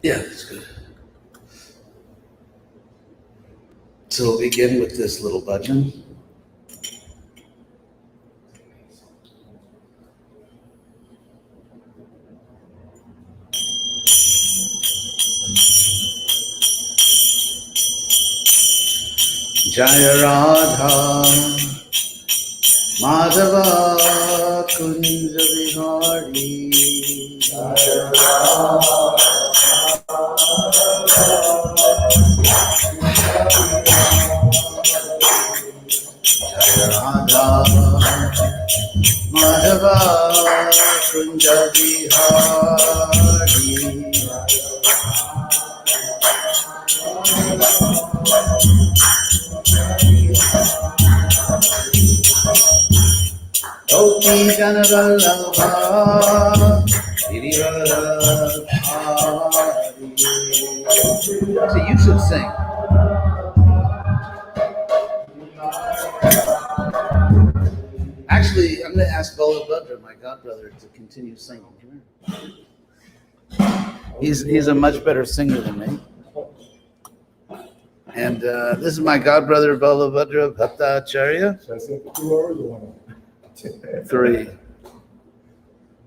Yeah, that's good. So we'll begin with this little bhajan. Jaya Radha Madhava Kunja Vihari Jaya Radha Madhava Kunja Vihari Gopi Jana Vallabha Girivardhari. So you should sing. Actually, I'm going to ask Balabhadra, my godbrother, to continue singing. He's a much better singer than me. And this is my godbrother, Balabhadra Bhattacharya. Should I sing for 2 hours or 1 hour? 3.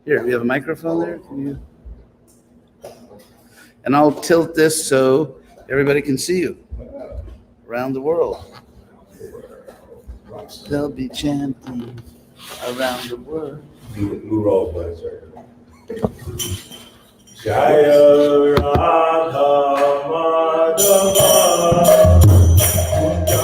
Here, we have a microphone there. Can you? And I'll tilt this so everybody can see you around the world. They'll be chanting around the world. New role play, sir. Jaya Radha Madhava Kunja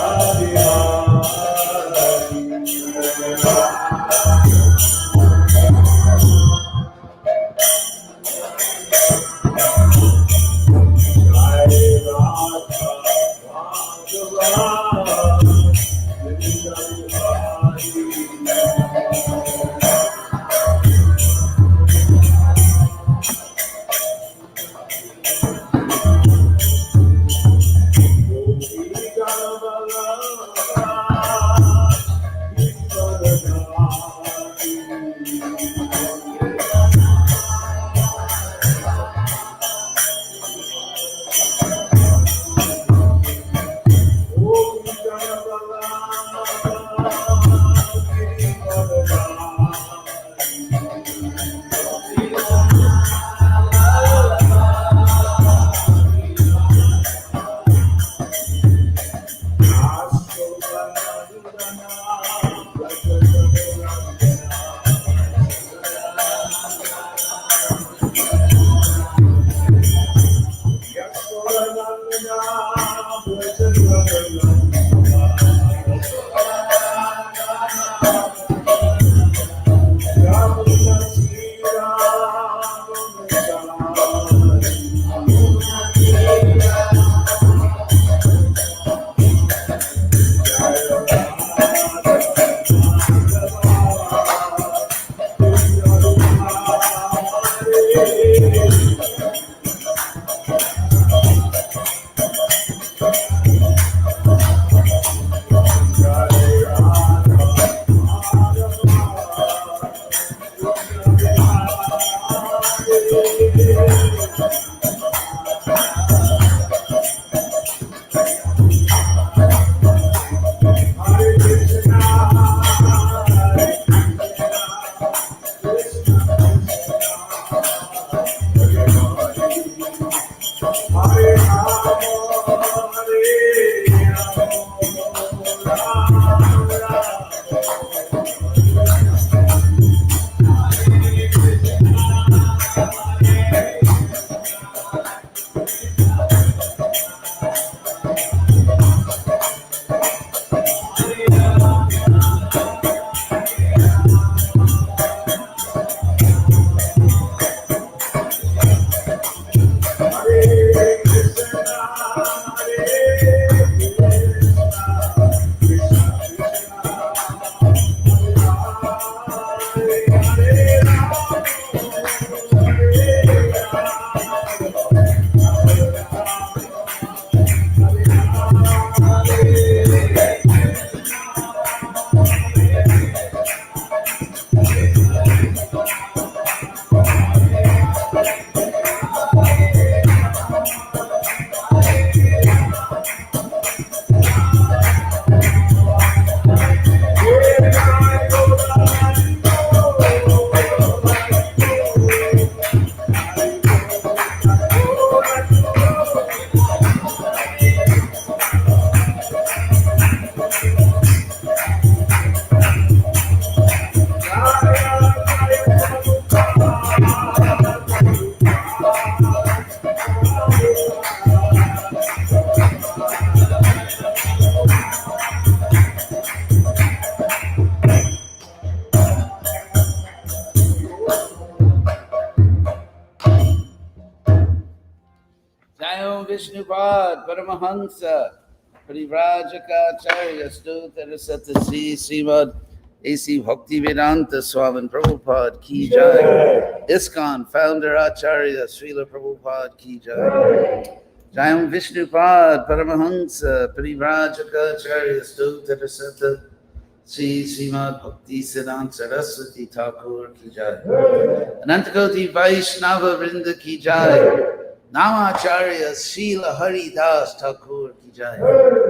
Vishnupad Paramahansa Parivrajaka Stotra Sri Srimad A.C. Bhaktivedanta Swami Prabhupada Ki Jai. ISKCON founder Acharya Srila Prabhupada Ki Jai. Jayam Vishnupad Paramahansa Parivrajaka Stotra Sri Srimad Bhakti Siddhanta Saraswati Thakur Ki Jai. Anantakoti Vaishnava Vrinda Ki Jai. Namacharya Srila Hari Das Thakur Ki Jai.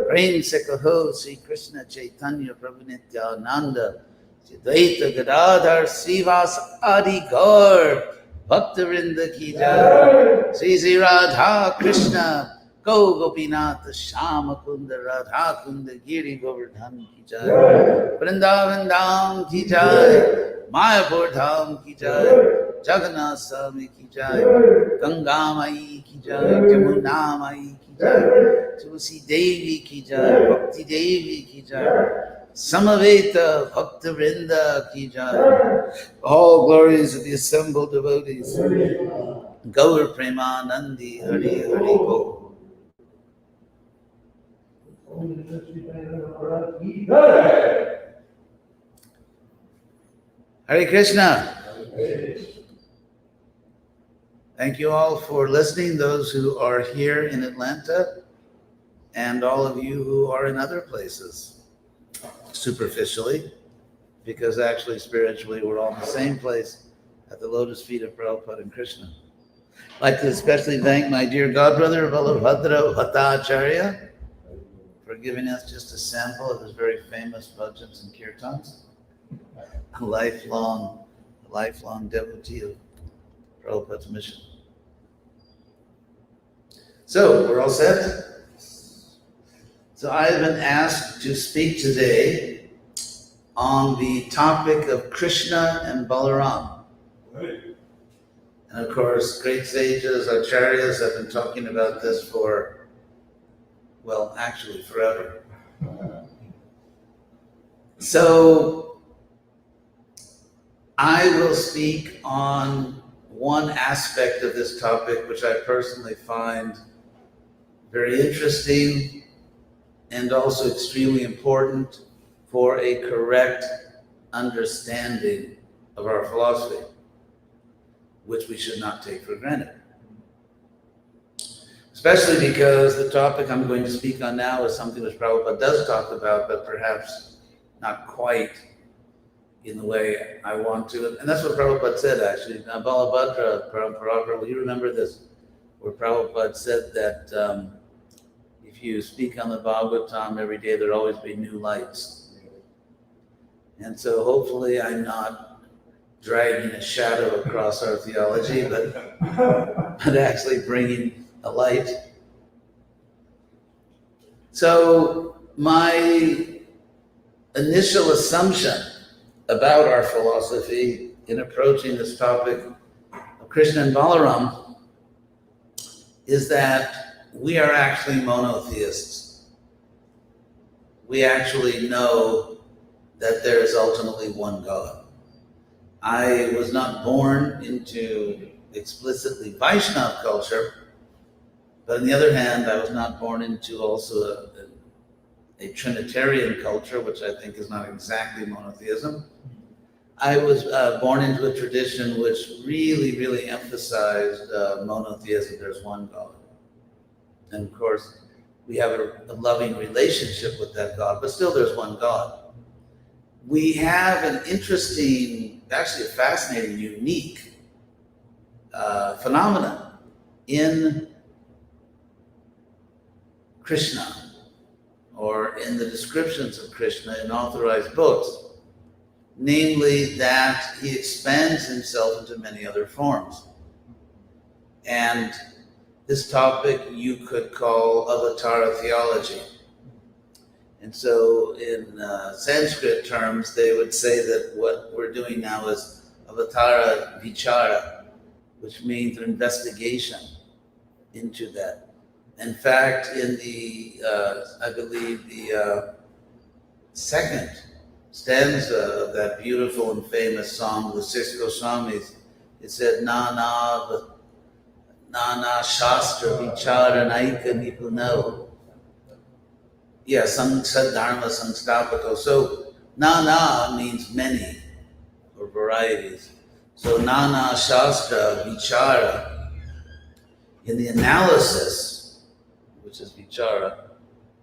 Prem se kaho Sri Krishna Chaitanya Prabhu Nityananda Dvaita Gadadhar Srivas Adi Gaur Bhakta Vrinda Ki Jai. Sri Sri Radha Krishna Go Gopinath Shama Kunda Radha Kunda Giri Govardhan Ki Jai. Vrindavan Dham Ki Jai. Mayapur Dham Ki Jai. Jagannath Swami Ki Jai. Ganga Mai Ki Jai. Jamuna Mai Ki Jai. Tulsi Devi Ki Jai. Bhakti Devi Ki Jai. Samaveta Bhakta Vrinda Ki Jai. All glories of the assembled devotees. Gaur Premanandi Hari Hari Bol. Hare Krishna. Thank you all for listening, those who are here in Atlanta, and all of you who are in other places, superficially, because actually spiritually we're all in the same place at the lotus feet of Prabhupada and Krishna. I'd like to especially thank my dear godbrother, Balabhadra Bhattacharya, for giving us just a sample of his very famous bhajans and kirtans. A lifelong devotee of Prabhupada's mission. So, we're all set? So I have been asked to speak today on the topic of Krishna and Balarama. And of course, great sages, acharyas have been talking about this for, well, actually forever. So I will speak on one aspect of this topic which I personally find very interesting and also extremely important for a correct understanding of our philosophy, which we should not take for granted. Especially because the topic I'm going to speak on now is something which Prabhupada does talk about, but perhaps not quite in the way I want to. And that's what Prabhupada said, actually. Now, Balabhadra Prabhupada, will you remember this? Where Prabhupada said that if you speak on the Bhagavatam every day, there'll always be new lights. And so hopefully I'm not dragging a shadow across our theology, but actually bringing a light. So my initial assumption about our philosophy in approaching this topic of Krishna and Balarama is that we are actually monotheists. We actually know that there is ultimately one God. I was not born into explicitly Vaishnava culture, but on the other hand, I was not born into also a Trinitarian culture, which I think is not exactly monotheism. I was born into a tradition which really emphasized monotheism. There's one God. And of course, we have a loving relationship with that God, but still there's one God. We have an interesting, actually a fascinating, unique phenomenon in Krishna, or in the descriptions of Krishna in authorized books, namely that he expands himself into many other forms. And this topic you could call avatara theology. And so in Sanskrit terms, they would say that what we're doing now is avatara vichara, which means an investigation into that. In fact, in the, I believe the second stanza of that beautiful and famous song, the H.D.Goswami, it said, Nana Shastra Vichara Naika Nipuno. Yeah, Sadharma Samstapako. So Nana means many or varieties. So Nana Shastra Vichara, in the analysis, which is Vichara,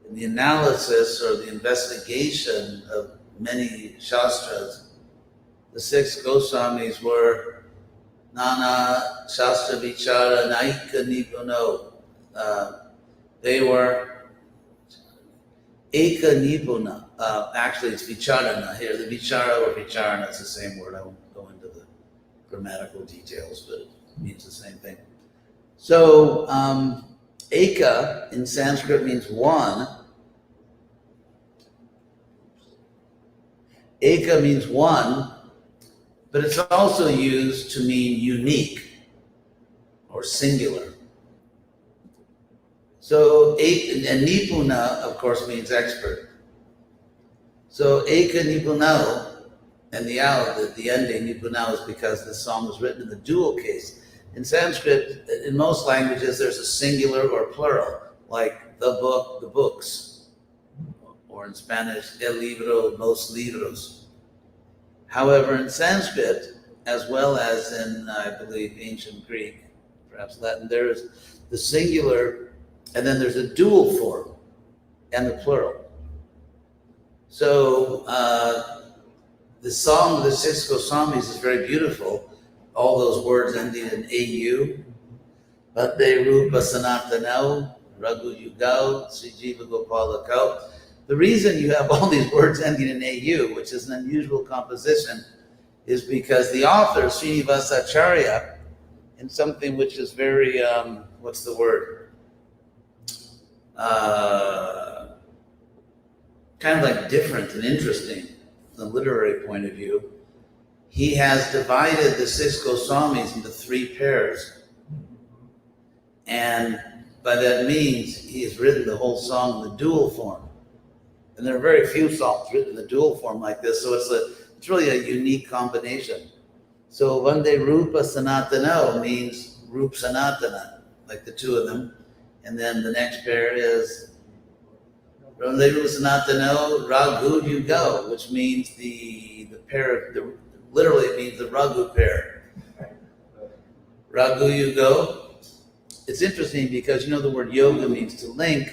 in the analysis or the investigation of many Shastras, the six Goswamis were Nana Shastra Vichara Naika Nipuno. They were Eka Nipuna. Actually, it's Vicharana here. The Vichara or Vicharana is the same word. I won't go into the grammatical details, but it means the same thing. So, Eka in Sanskrit means one. Eka means one, but it's also used to mean unique or singular. So, and Nipuna, of course, means expert. So, Eka Nipuna, and the ending Nipuna is because the song was written in the dual case. In Sanskrit, in most languages, there's a singular or plural, like the book, the books, or in Spanish, el libro, los libros. However, in Sanskrit, as well as in, I believe, ancient Greek, perhaps Latin, there is the singular, and then there's a dual form, and the plural. So the song of the six Goswamis is very beautiful. All those words ending in AU. Bhate Rupa Sanatano, Raghu Yugao, Sri Jiva Gopalakau. The reason you have all these words ending in AU, which is an unusual composition, is because the author, Srinivasacharya, in something which is very, what's the word? Kind of like different and interesting from a literary point of view. He has divided the six Goswamis into three pairs. And by that means, he has written the whole song in the dual form. And there are very few songs written in the dual form like this, so it's really a unique combination. So Vande Rupa Sanatana means Rup Sanatana, like the two of them. And then the next pair is Vande Rupa Sanatana Raghu Yugo, which means the pair, literally it means the Raghu pair. Raghu Yugo. It's interesting because you know the word yoga means to link,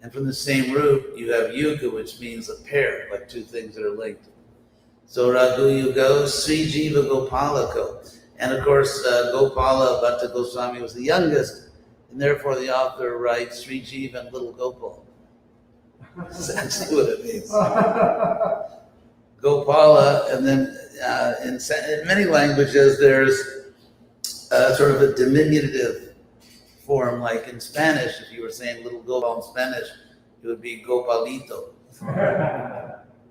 and from the same root you have yuga, which means a pair, like two things that are linked. So Raghu Yugo, Sri Jiva Gopalako. And of course, Gopala Bhatta Goswami was the youngest, and therefore the author writes Sri Jiva and Little Gopal. That's actually what it means. Gopala, and then in many languages there's sort of a diminutive form, like in Spanish, if you were saying little Gopal in Spanish, it would be Gopalito.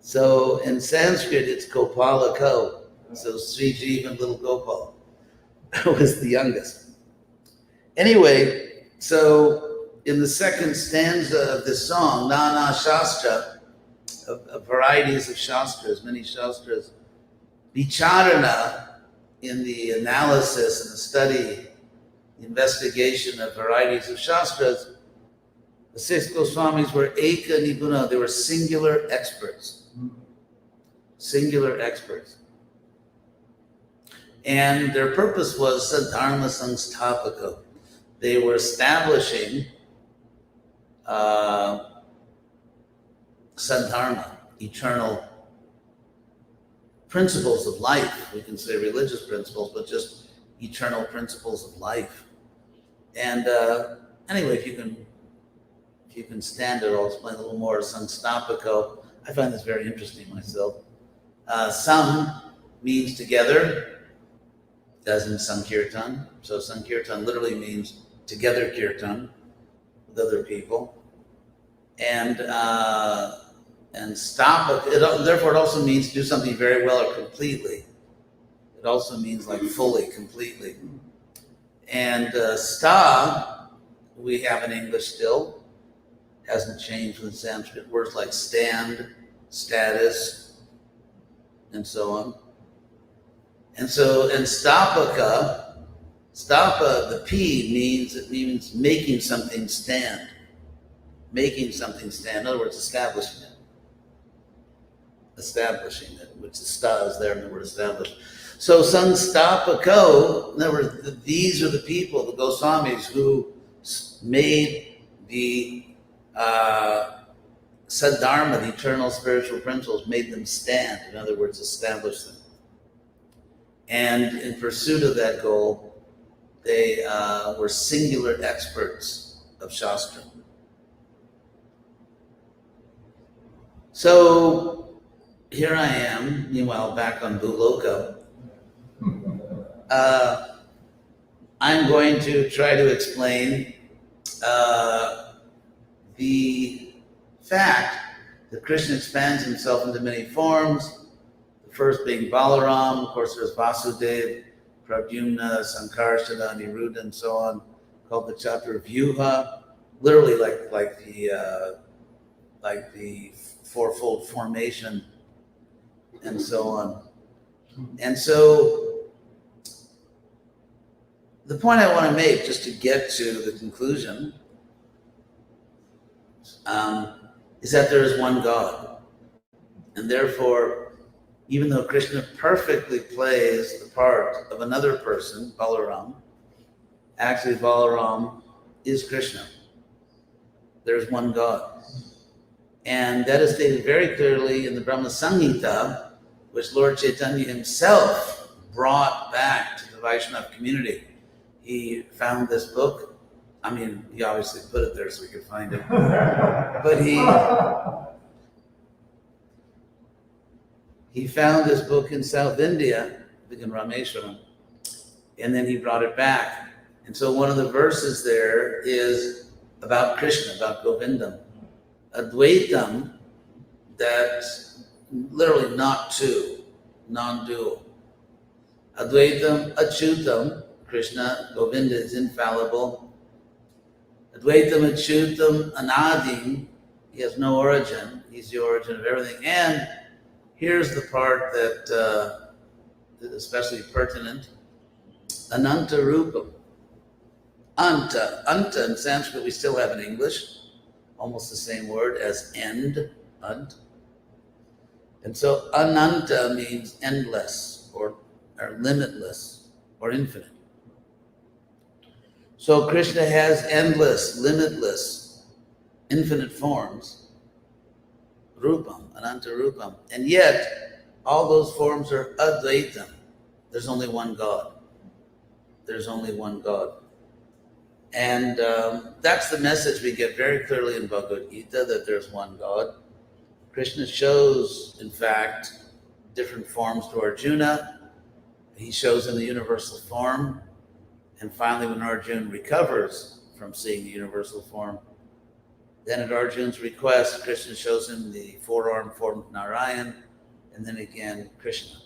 So in Sanskrit, it's Gopalako. So Sri Jiva and Little Gopal was the youngest. Anyway, so in the second stanza of this song, Nana Shastra, of varieties of Shastras, many Shastras, Vicharana, in the analysis and the study, the investigation of varieties of Shastras, the six Goswamis were Eka Nipuna, they were singular experts. Singular experts. And their purpose was Sadharma Samstapako. They were establishing Sadharma, eternal principles of life. We can say religious principles, but just eternal principles of life. And anyway, if you can stand it, I'll explain a little more. Samstapako. I find this very interesting myself. Sam means together, as in Sankirtan. So Sankirtan literally means together kirtan with other people. And stapaka, therefore it also means do something very well or completely. It also means like fully, completely. And sta, we have in English still, hasn't changed with Sanskrit. Words like stand, status, and so on. And so, and stapaka Stapa, the P means making something stand. Making something stand. In other words, establishing it. Establishing it, which the sta is there in the word establish. So Sanstapako, in other words, these are the people, the Goswamis, who made the Saddharma, the eternal spiritual principles, made them stand. In other words, establish them. And in pursuit of that goal, they were singular experts of Shastra. So here I am, meanwhile, back on Bhuloka. I'm going to try to explain the fact that Krishna expands himself into many forms, the first being Balaram, of course there's Vasudeva, Pradyumna, Sankarsana, Niruddha, and so on, called the chapter of Vyuha, literally like the fourfold formation, and so on. And so the point I want to make, just to get to the conclusion, is that there is one God. And therefore, even though Krishna perfectly plays the part of another person, Balaram, actually Balaram is Krishna. There's one God. And that is stated very clearly in the Brahma Samhita, which Lord Chaitanya himself brought back to the Vaishnava community. He found this book. I mean, he obviously put it there so we could find it. But he found this book in South India, I think in Rameshwaram, and then he brought it back. And so one of the verses there is about Krishna, about Govindam. Advaitam, that's literally not two, non-dual. Advaitam, Achyutam, Krishna, Govinda is infallible. Advaitam, Achyutam, Anadim, he has no origin, he's the origin of everything. And here's the part that is especially pertinent, Ananta Rupam. Anta in Sanskrit we still have in English, almost the same word as end, ant. And so Ananta means endless or limitless or infinite. So Krishna has endless, limitless, infinite forms, Rupam, Ananta Rupam. And yet, all those forms are Advaitam. There's only one God. There's only one God. And that's the message we get very clearly in Bhagavad Gita, that there's one God. Krishna shows, in fact, different forms to Arjuna. He shows in the universal form. And finally, when Arjuna recovers from seeing the universal form, then at Arjuna's request, Krishna shows him the four-armed form of Narayan, and then again, Krishna.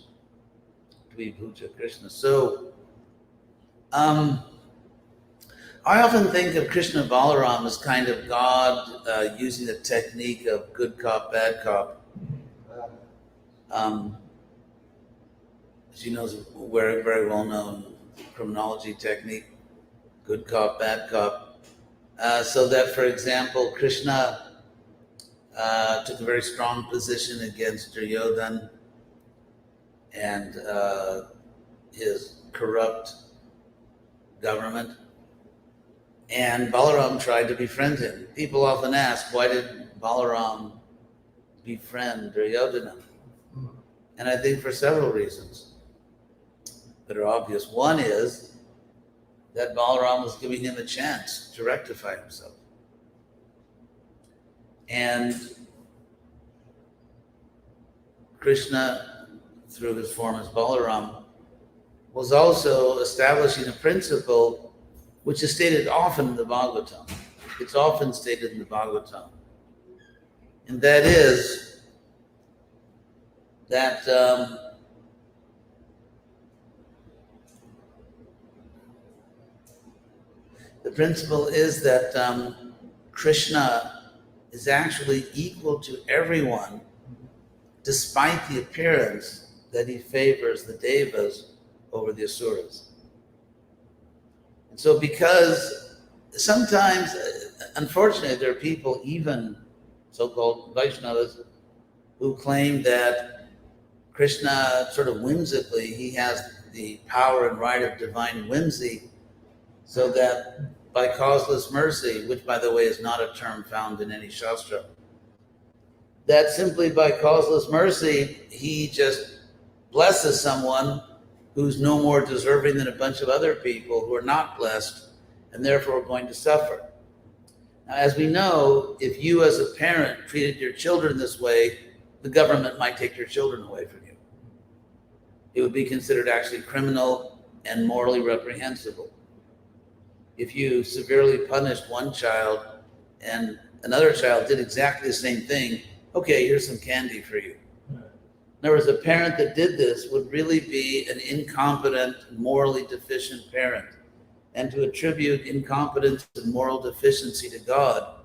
Dvibhuja Krishna. So, I often think of Krishna Balaram as kind of God using the technique of good cop, bad cop. As you know, it's a very, very well-known criminology technique, good cop, bad cop. So that, for example, Krishna took a very strong position against Duryodhana and his corrupt government. And Balaram tried to befriend him. People often ask, why did Balaram befriend Duryodhana? And I think for several reasons that are obvious. One is that Balaram was giving him a chance to rectify himself. And Krishna, through his form as Balaram, was also establishing a principle which is stated often in the Bhagavatam. It's often stated in the Bhagavatam. And that is that the principle is that Krishna is actually equal to everyone, despite the appearance that he favors the Devas over the Asuras. So because sometimes, unfortunately, there are people, even so-called Vaishnavas, who claim that Krishna sort of whimsically, he has the power and right of divine whimsy, so that by causeless mercy, which by the way is not a term found in any Shastra, that simply by causeless mercy, he just blesses someone who's no more deserving than a bunch of other people who are not blessed and therefore are going to suffer. Now, as we know, if you as a parent treated your children this way, the government might take your children away from you. It would be considered actually criminal and morally reprehensible. If you severely punished one child and another child did exactly the same thing, okay, here's some candy for you. In other words, a parent that did this would really be an incompetent, morally deficient parent. And to attribute incompetence and moral deficiency to God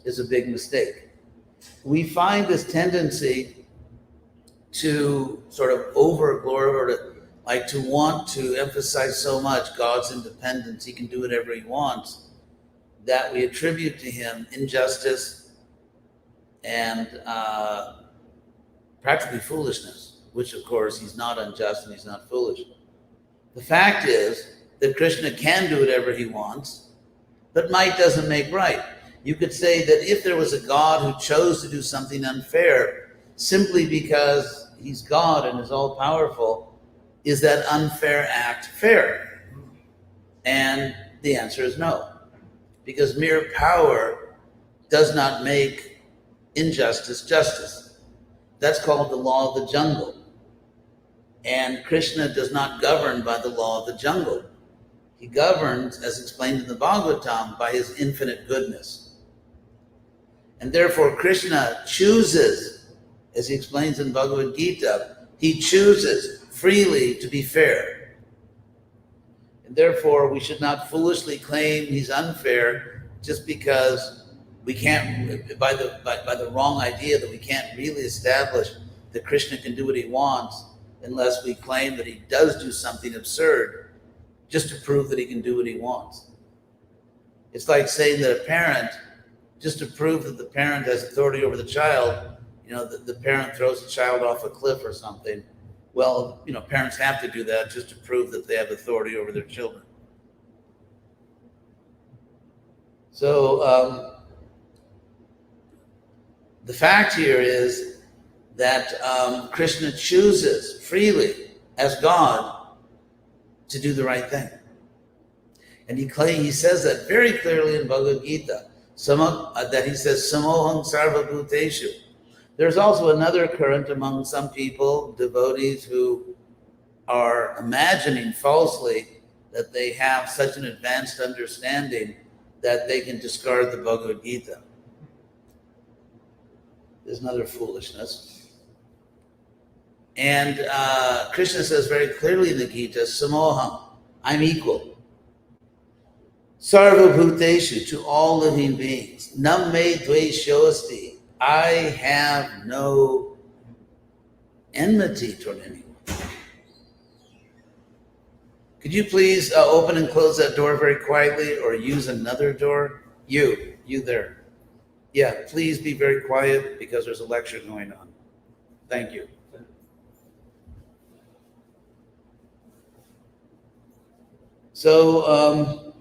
is a big mistake. We find this tendency to sort of over-glorify, like to want to emphasize so much God's independence, he can do whatever he wants, that we attribute to him injustice and practically foolishness, which of course he's not unjust and he's not foolish. The fact is that Krishna can do whatever he wants, but might doesn't make right. You could say that if there was a God who chose to do something unfair simply because he's God and is all-powerful, is that unfair act fair? And the answer is no, because mere power does not make injustice justice. That's called the law of the jungle. And Krishna does not govern by the law of the jungle. He governs, as explained in the Bhagavatam, by his infinite goodness. And therefore Krishna chooses, as he explains in Bhagavad Gita, he chooses freely to be fair. And therefore we should not foolishly claim he's unfair just because we can't, by the wrong idea that we can't really establish that Krishna can do what he wants unless we claim that he does do something absurd just to prove that he can do what he wants. It's like saying that a parent, just to prove that the parent has authority over the child, the parent throws the child off a cliff or something. Well, parents have to do that just to prove that they have authority over their children. So, the fact here is that Krishna chooses freely as God to do the right thing. And he says that very clearly in Bhagavad Gita, that he says, Samoham sarva bhuteshu. There's also another current among some people, devotees, who are imagining falsely that they have such an advanced understanding that they can discard the Bhagavad Gita. There's another foolishness. And Krishna says very clearly in the Gita, Samoham, I'm equal. Sarva bhuteshu, to all living beings. Nam me dveshosti, I have no enmity toward anyone. Could you please open and close that door very quietly, or use another door? You there. Yeah, please be very quiet because there's a lecture going on. Thank you. So,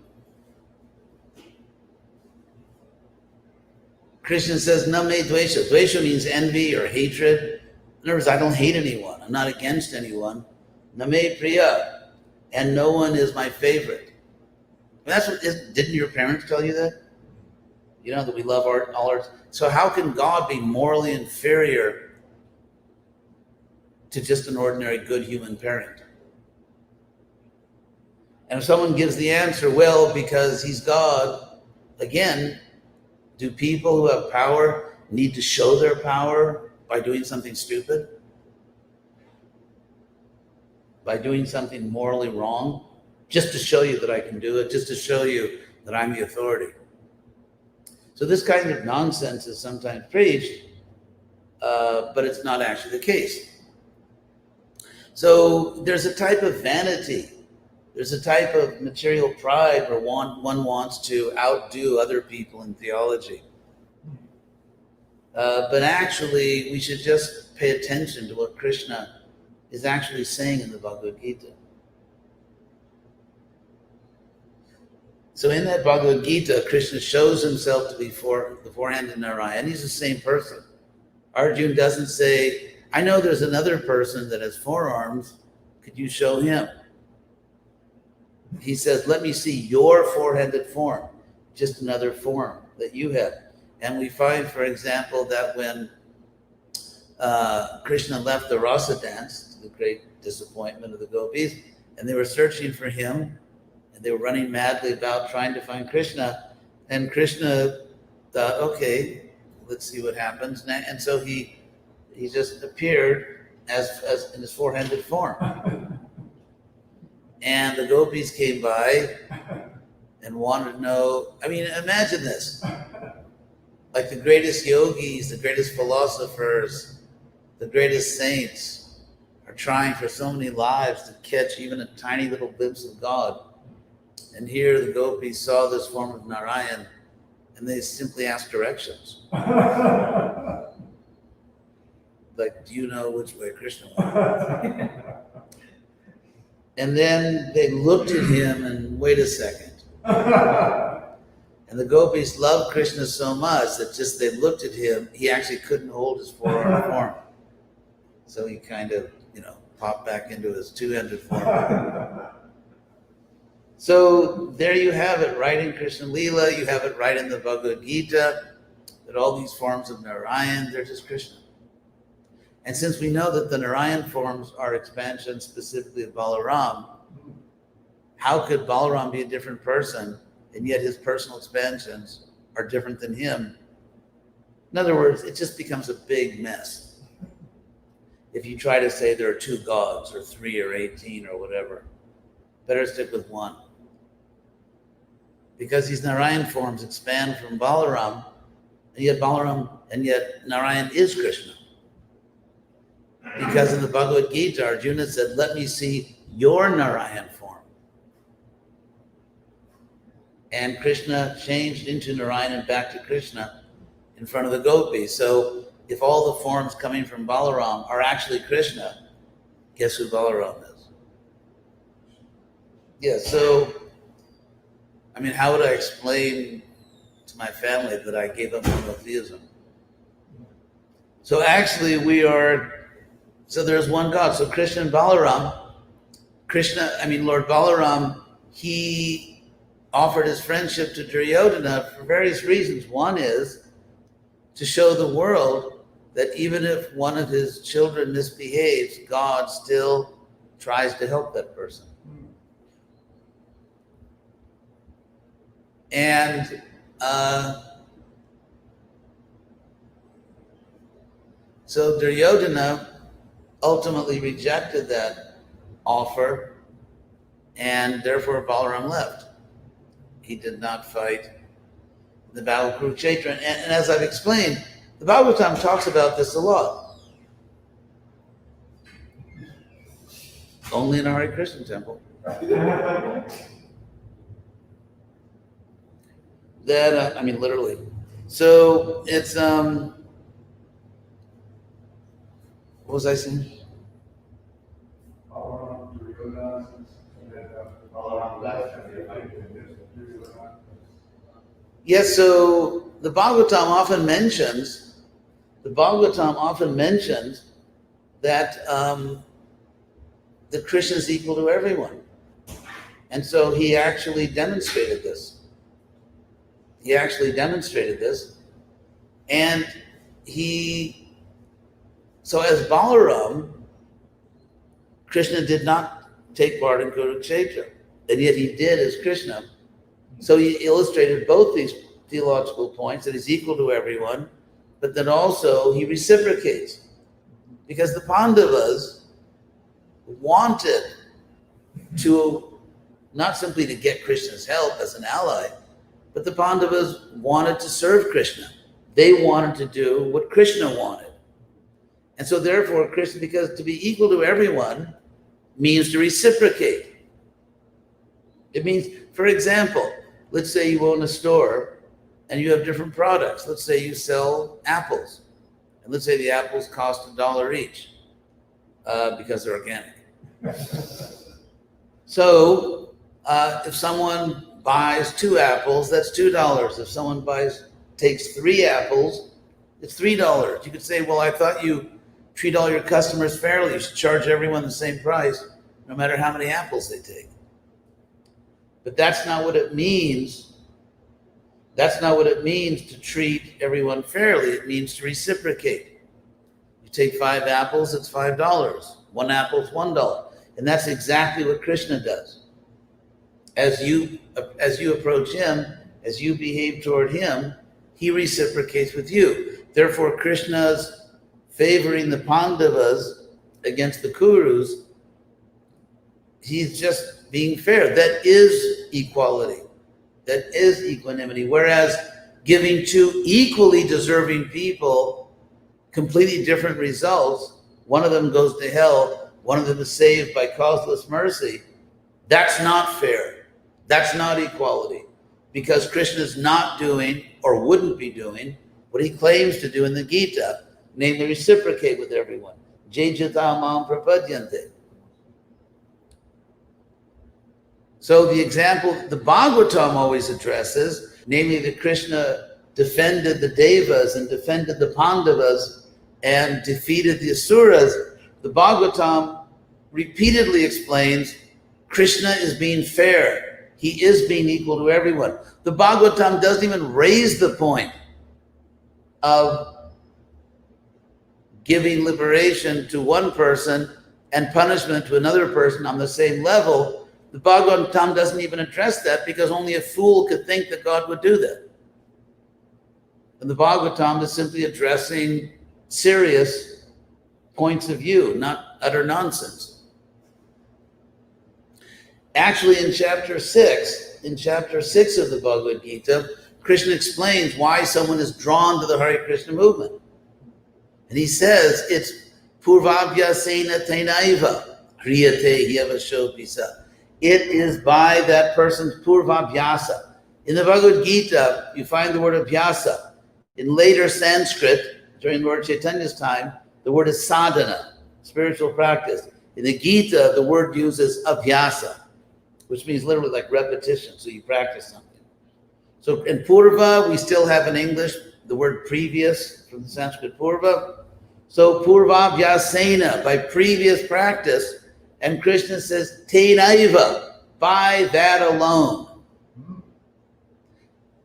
Krishna says, Name dvesha. Dvesha means envy or hatred. In other words, I don't hate anyone. I'm not against anyone. Name priya. And no one is my favorite. That's what, didn't your parents tell you that? That we love all art. So how can God be morally inferior to just an ordinary good human parent? And if someone gives the answer, well, because he's God, again, do people who have power need to show their power by doing something stupid? By doing something morally wrong? Just to show you that I can do it, just to show you that I'm the authority. So this kind of nonsense is sometimes preached, but it's not actually the case. So there's a type of vanity There's a type of material pride where one wants to outdo other people in theology. But actually, we should just pay attention to what Krishna is actually saying in the Bhagavad Gita. So in that Bhagavad Gita, Krishna shows himself to be the four-handed Narayan. He's the same person. Arjuna doesn't say, I know there's another person that has 4 arms. Could you show him? He says, let me see your 4-handed form, just another form that you have. And we find, for example, that when Krishna left the rasa dance, to the great disappointment of the gopis, and they were searching for him, and they were running madly about trying to find Krishna, and Krishna thought, okay, let's see what happens. And so he just appeared as in his 4-handed form. And the gopis came by and wanted to know, I mean, imagine this. Like the greatest yogis, the greatest philosophers, the greatest saints are trying for so many lives to catch even a tiny little glimpse of God. And here the gopis saw this form of Narayan and they simply asked directions. Like, do you know which way Krishna went? And then they looked at him and wait a second. And the gopis loved Krishna so much that just they looked at him, he actually couldn't hold his 4-armed form. So he kind of, popped back into his 2-handed form. So there you have it, right in Krishna Lila, you have it right in the Bhagavad Gita, that all these forms of Narayan, they're just Krishna. And since we know that the Narayan forms are expansions specifically of Balaram, how could Balaram be a different person and yet his personal expansions are different than him? In other words, it just becomes a big mess. If you try to say there are 2 gods or 3 or 18 or whatever, better stick with one. Because these Narayan forms expand from Balaram, and yet Narayan is Krishna. Because in the Bhagavad Gita, Arjuna said, let me see your Narayan form. And Krishna changed into Narayan and back to Krishna in front of the gopis. So if all the forms coming from Balaram are actually Krishna, guess who Balaram is? Yeah, so, how would I explain to my family that I gave up monotheism? So actually so there's one God. So Krishna and Balaram, Lord Balaram, he offered his friendship to Duryodhana for various reasons. One is to show the world that even if one of his children misbehaves, God still tries to help that person. And so Duryodhana ultimately rejected that offer, and therefore Balaram left. He did not fight in the battle of Kurukshetra. And as I've explained, the Bhagavatam talks about this a lot. Only in a Hare Krishna temple. That, literally. So it's, what was I saying? Yes, so the Bhagavatam often mentions that Krishna is equal to everyone. And so he actually demonstrated this. And so as Balaram, Krishna did not take part in Kurukshetra, and yet he did as Krishna. So he illustrated both these theological points, that he's equal to everyone, but then also he reciprocates. Because the Pandavas wanted to, not simply to get Krishna's help as an ally, but the Pandavas wanted to serve Krishna. They wanted to do what Krishna wanted. And so therefore, Krishna, because to be equal to everyone means to reciprocate. It means, for example, let's say you own a store and you have different products. Let's say you sell apples. And let's say the apples cost $1 each because they're organic. So if someone buys 2 apples, that's $2. If someone takes 3 apples, it's $3. You could say, well, I thought you treat all your customers fairly. You should charge everyone the same price, no matter how many apples they take. But that's not what it means. That's not what it means to treat everyone fairly. It means to reciprocate. You take 5 apples, it's $5. 1 apple is $1. And that's exactly what Krishna does. As you approach him, as you behave toward him, he reciprocates with you. Therefore, Krishna's favoring the Pandavas against the Kurus, he's just being fair. That is equality. That is equanimity. Whereas giving 2 equally deserving people completely different results, one of them goes to hell, one of them is saved by causeless mercy, that's not fair. That's not equality. Because Krishna is not doing, or wouldn't be doing, what he claims to do in the Gita, namely reciprocate with everyone. Jejata mam prapadyante. So the example the Bhagavatam always addresses, namely that Krishna defended the Devas and defended the Pandavas and defeated the Asuras, the Bhagavatam repeatedly explains Krishna is being fair. He is being equal to everyone. The Bhagavatam doesn't even raise the point of giving liberation to one person and punishment to another person on the same level. The Bhagavatam doesn't even address that because only a fool could think that God would do that. And the Bhagavatam is simply addressing serious points of view, not utter nonsense. Actually, in chapter 6 of the Bhagavad Gita, Krishna explains why someone is drawn to the Hare Krishna movement. And he says it's purvabhyasena tenaiva hriyate hyavashopisa. It is by that person's purvabhyasa. In the Bhagavad Gita, you find the word abhyasa. In later Sanskrit, during Lord Chaitanya's time, the word is sadhana, spiritual practice. In the Gita, the word uses abhyasa, which means literally like repetition, so you practice something. So in Purva, we still have in English the word previous from the Sanskrit Purva. So Purva Vyasena, by previous practice, and Krishna says, Tenaiva, by that alone.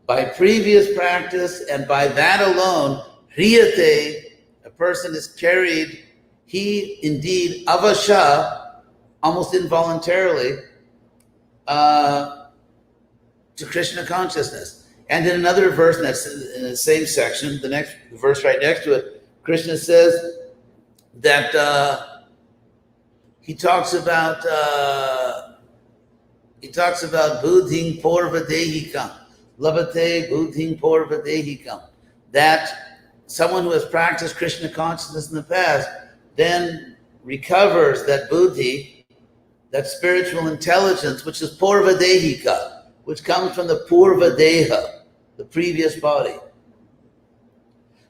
By previous practice and by that alone, Hriyate, a person is carried, he indeed, avasha, almost involuntarily, to Krishna consciousness. And in another verse, that's in the same section, the verse right next to it, Krishna says that he talks about buddhing porvadehikam, labate buddhing porvadehikam, that someone who has practiced Krishna consciousness in the past then recovers that buddhi, that spiritual intelligence, which is porvadehika, which comes from the purvadeha, the previous body.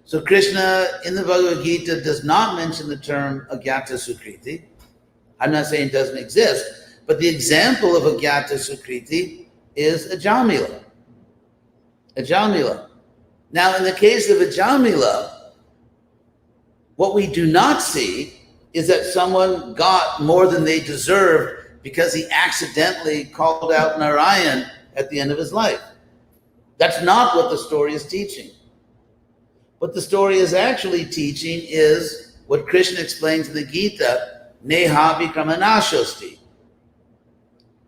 So Krishna in the Bhagavad Gita does not mention the term agyata sukriti. I'm not saying it doesn't exist, but the example of agyata sukriti is Ajamila. Ajamila. Now in the case of Ajamila, what we do not see is that someone got more than they deserved because he accidentally called out Narayan at the end of his life. That's not what the story is teaching. What the story is actually teaching is what Krishna explains in the Gita, Neha vikramanashosti,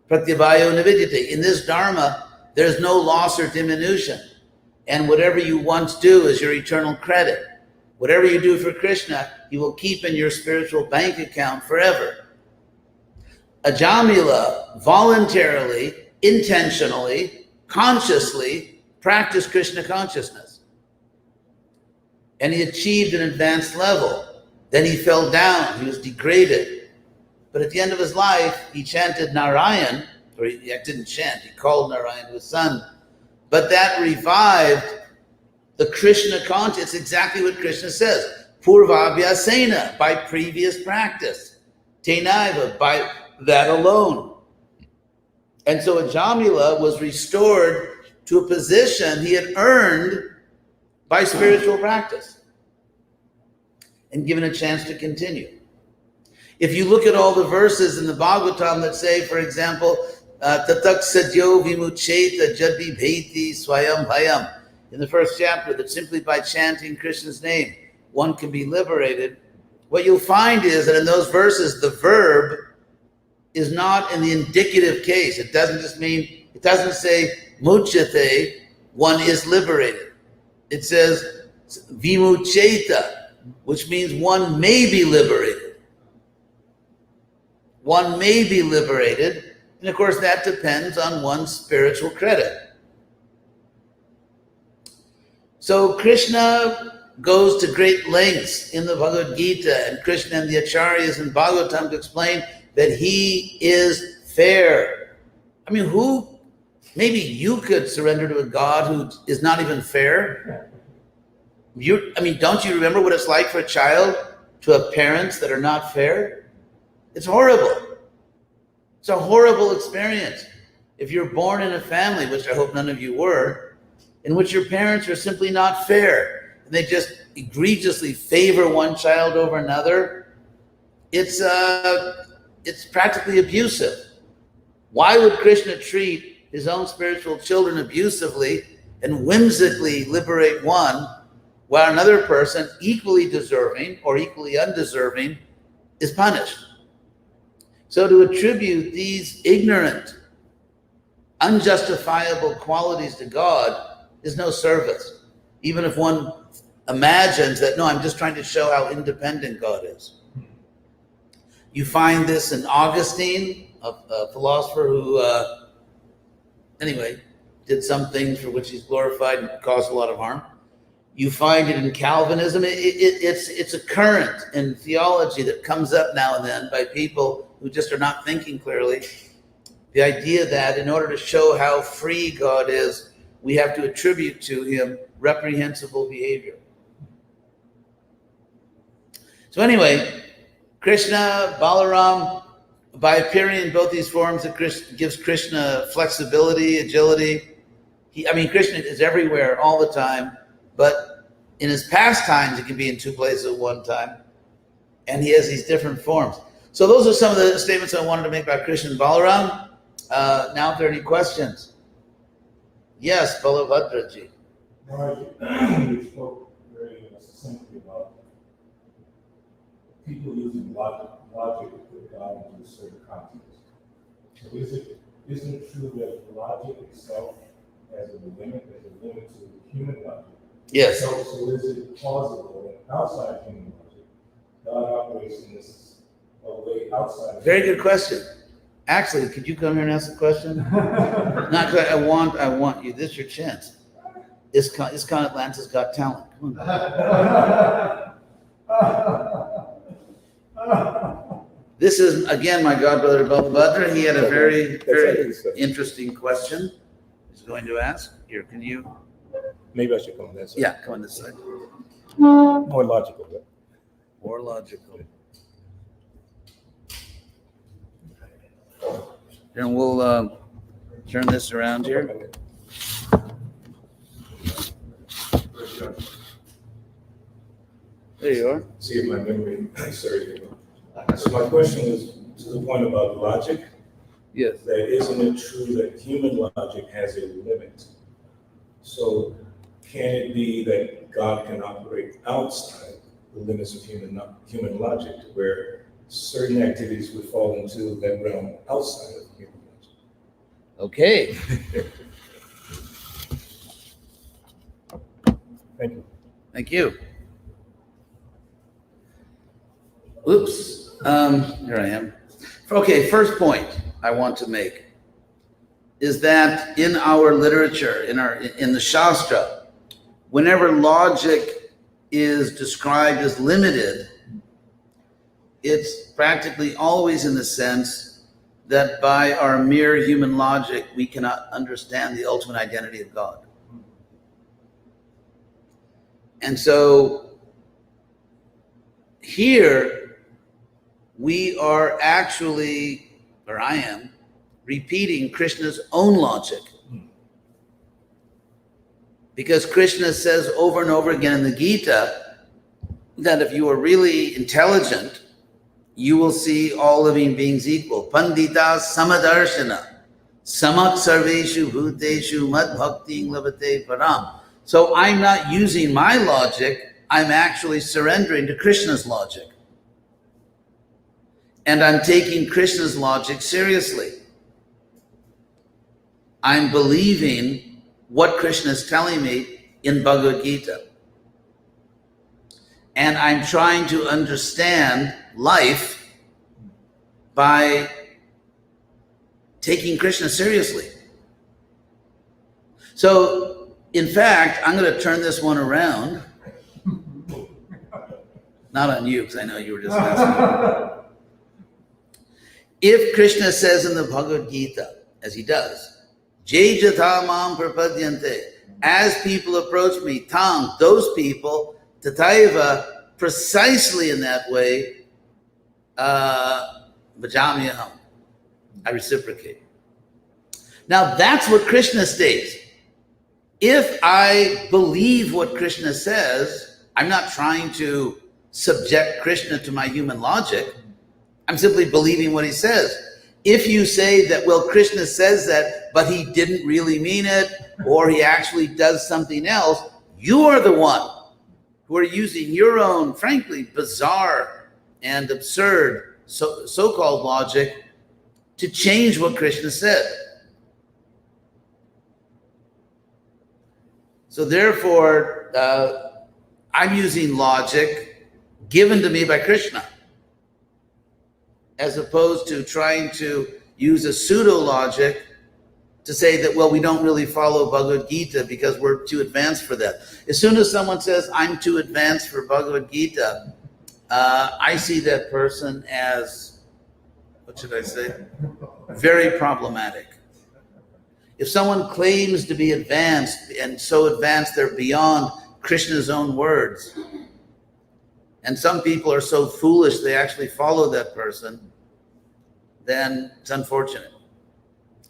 pratyabhayo nividyate. In this dharma, there's no loss or diminution. And whatever you once do is your eternal credit. Whatever you do for Krishna, he will keep in your spiritual bank account forever. Ajamila voluntarily, intentionally, consciously practiced Krishna consciousness. And he achieved an advanced level. Then he fell down, he was degraded. But at the end of his life, he chanted Narayan, or he didn't chant, he called Narayan to his son. But that revived the Krishna consciousness. It's exactly what Krishna says. Purvabhyasena, by previous practice. Tenaiva, by that alone. And so Ajamila was restored to a position he had earned by spiritual practice and given a chance to continue. If you look at all the verses in the Bhagavatam that say, for example, Tatak Sadyo Vimucheta Jadi Bheti Swayam Bhayam, in the first chapter, that simply by chanting Krishna's name, one can be liberated. What you'll find is that in those verses, the verb is not in the indicative case. It doesn't just mean, it doesn't say muchate, one is liberated. It says vimucheta, which means one may be liberated. One may be liberated, and of course that depends on one's spiritual credit. So Krishna goes to great lengths in the Bhagavad Gita, and Krishna and the Acharyas in Bhagavatam to explain that he is fair. I mean, maybe you could surrender to a God who is not even fair? Don't you remember what it's like for a child to have parents that are not fair? It's horrible. It's a horrible experience. If you're born in a family, which I hope none of you were, in which your parents are simply not fair, and they just egregiously favor one child over another, it's practically abusive. Why would Krishna treat his own spiritual children abusively and whimsically liberate one, while another person, equally deserving or equally undeserving, is punished? So to attribute these ignorant, unjustifiable qualities to God is no service, even if one imagines that, no, I'm just trying to show how independent God is. You find this in Augustine, a philosopher who, did some things for which he's glorified and caused a lot of harm. You find it in Calvinism. It's a current in theology that comes up now and then by people who just are not thinking clearly. The idea that in order to show how free God is, we have to attribute to him reprehensible behavior. So anyway, Krishna, Balaram, by appearing in both these forms, it gives Krishna flexibility, agility. Krishna is everywhere all the time, but in his pastimes, he can be in two places at one time, and he has these different forms. So those are some of the statements I wanted to make about Krishna and Balaram. Now, if there are any questions. Yes, Balabhadraji. You spoke very succinctly about people using logic to put God into a certain context. So isn't it true that logic itself has a limit to human logic? Yes. So is it plausible that outside human logic, God operates in this way outside? Very good question. Actually, could you come here and ask the question? Not because I want you. This is your chance. ISKCON Atlanta's Got Talent. Come on. This is, again, my godbrother Balabhadra. He had a very, very interesting question he's going to ask. Here, can you? Maybe I should come on this side. Yeah, come on this side. More logical. Right? More logical. And we'll turn this around here. There you are. See if my memory serves me. So my question is to the point about logic. Yes. That isn't it true that human logic has a limit? So can it be that God can operate outside the limits of human logic, where certain activities would fall into that realm outside of human logic? Okay. Thank you. Thank you. Oops. Here I am. Okay, first point I want to make is that in our literature, in the Shastra, whenever logic is described as limited, it's practically always in the sense that by our mere human logic, we cannot understand the ultimate identity of God. And so here we are actually, or I am, repeating Krishna's own logic. Because Krishna says over and over again in the Gita that if you are really intelligent, you will see all living beings equal. Pandita samadarshana, samak sarveshu bhuteshu mad bhakti labate param. So I'm not using my logic, I'm actually surrendering to Krishna's logic. And I'm taking Krishna's logic seriously. I'm believing what Krishna is telling me in Bhagavad Gita. And I'm trying to understand life by taking Krishna seriously. So, in fact, I'm going to turn this one around. Not on you, because I know you were just asking. If Krishna says in the Bhagavad Gita, as he does, Jai Jatha Mam Prapadyante, as people approach me, Tang, those people, Tataiva, precisely in that way, Vajamyaham, I reciprocate. Now that's what Krishna states. If I believe what Krishna says, I'm not trying to subject Krishna to my human logic. I'm simply believing what he says. If you say that, well, Krishna says that, but he didn't really mean it, or he actually does something else, you are the one who are using your own, frankly, bizarre and absurd so-called logic to change what Krishna said. So therefore, I'm using logic given to me by Krishna, as opposed to trying to use a pseudo-logic to say that, well, we don't really follow Bhagavad Gita because we're too advanced for that. As soon as someone says, I'm too advanced for Bhagavad Gita, I see that person as, what should I say, very problematic. If someone claims to be advanced, and so advanced they're beyond Krishna's own words, and some people are so foolish they actually follow that person, then it's unfortunate.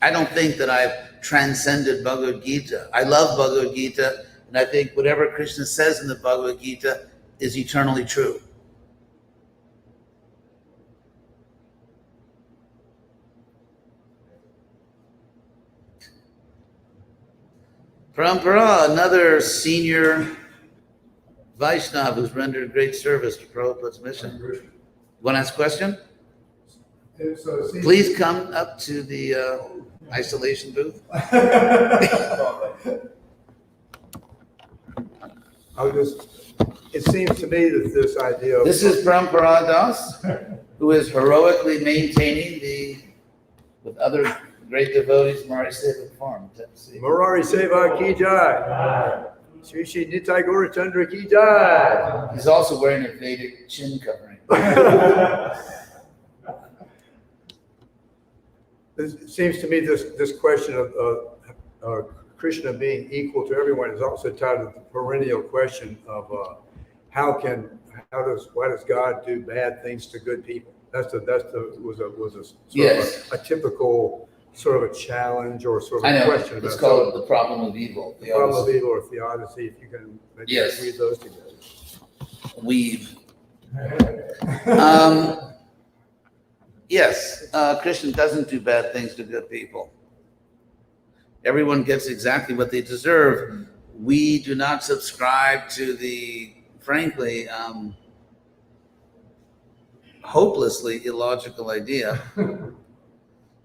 I don't think that I've transcended Bhagavad Gita. I love Bhagavad Gita, and I think whatever Krishna says in the Bhagavad Gita is eternally true. Parampara, another senior Vaishnava who's rendered great service to Prabhupada's mission. You want to ask a question? Please come up to the isolation booth. It seems to me that this idea of... This is Parampara Das, who is heroically maintaining with other great devotees, Murari Seva Farm. Murari Seva ki jai. Sri Sri Nitai Gaurachandra ki jai. He's also wearing a Vedic chin covering. It seems to me this question of Krishna being equal to everyone is also tied to the perennial question of why does God do bad things to good people? Was Yes. a typical sort of a challenge or sort of I a know. question It's about called the problem of evil. the problem of evil or theodicy. If you can maybe Yes. read those together. Weave. Yes, Krishna doesn't do bad things to good people. Everyone gets exactly what they deserve. We do not subscribe to the, frankly, hopelessly illogical idea.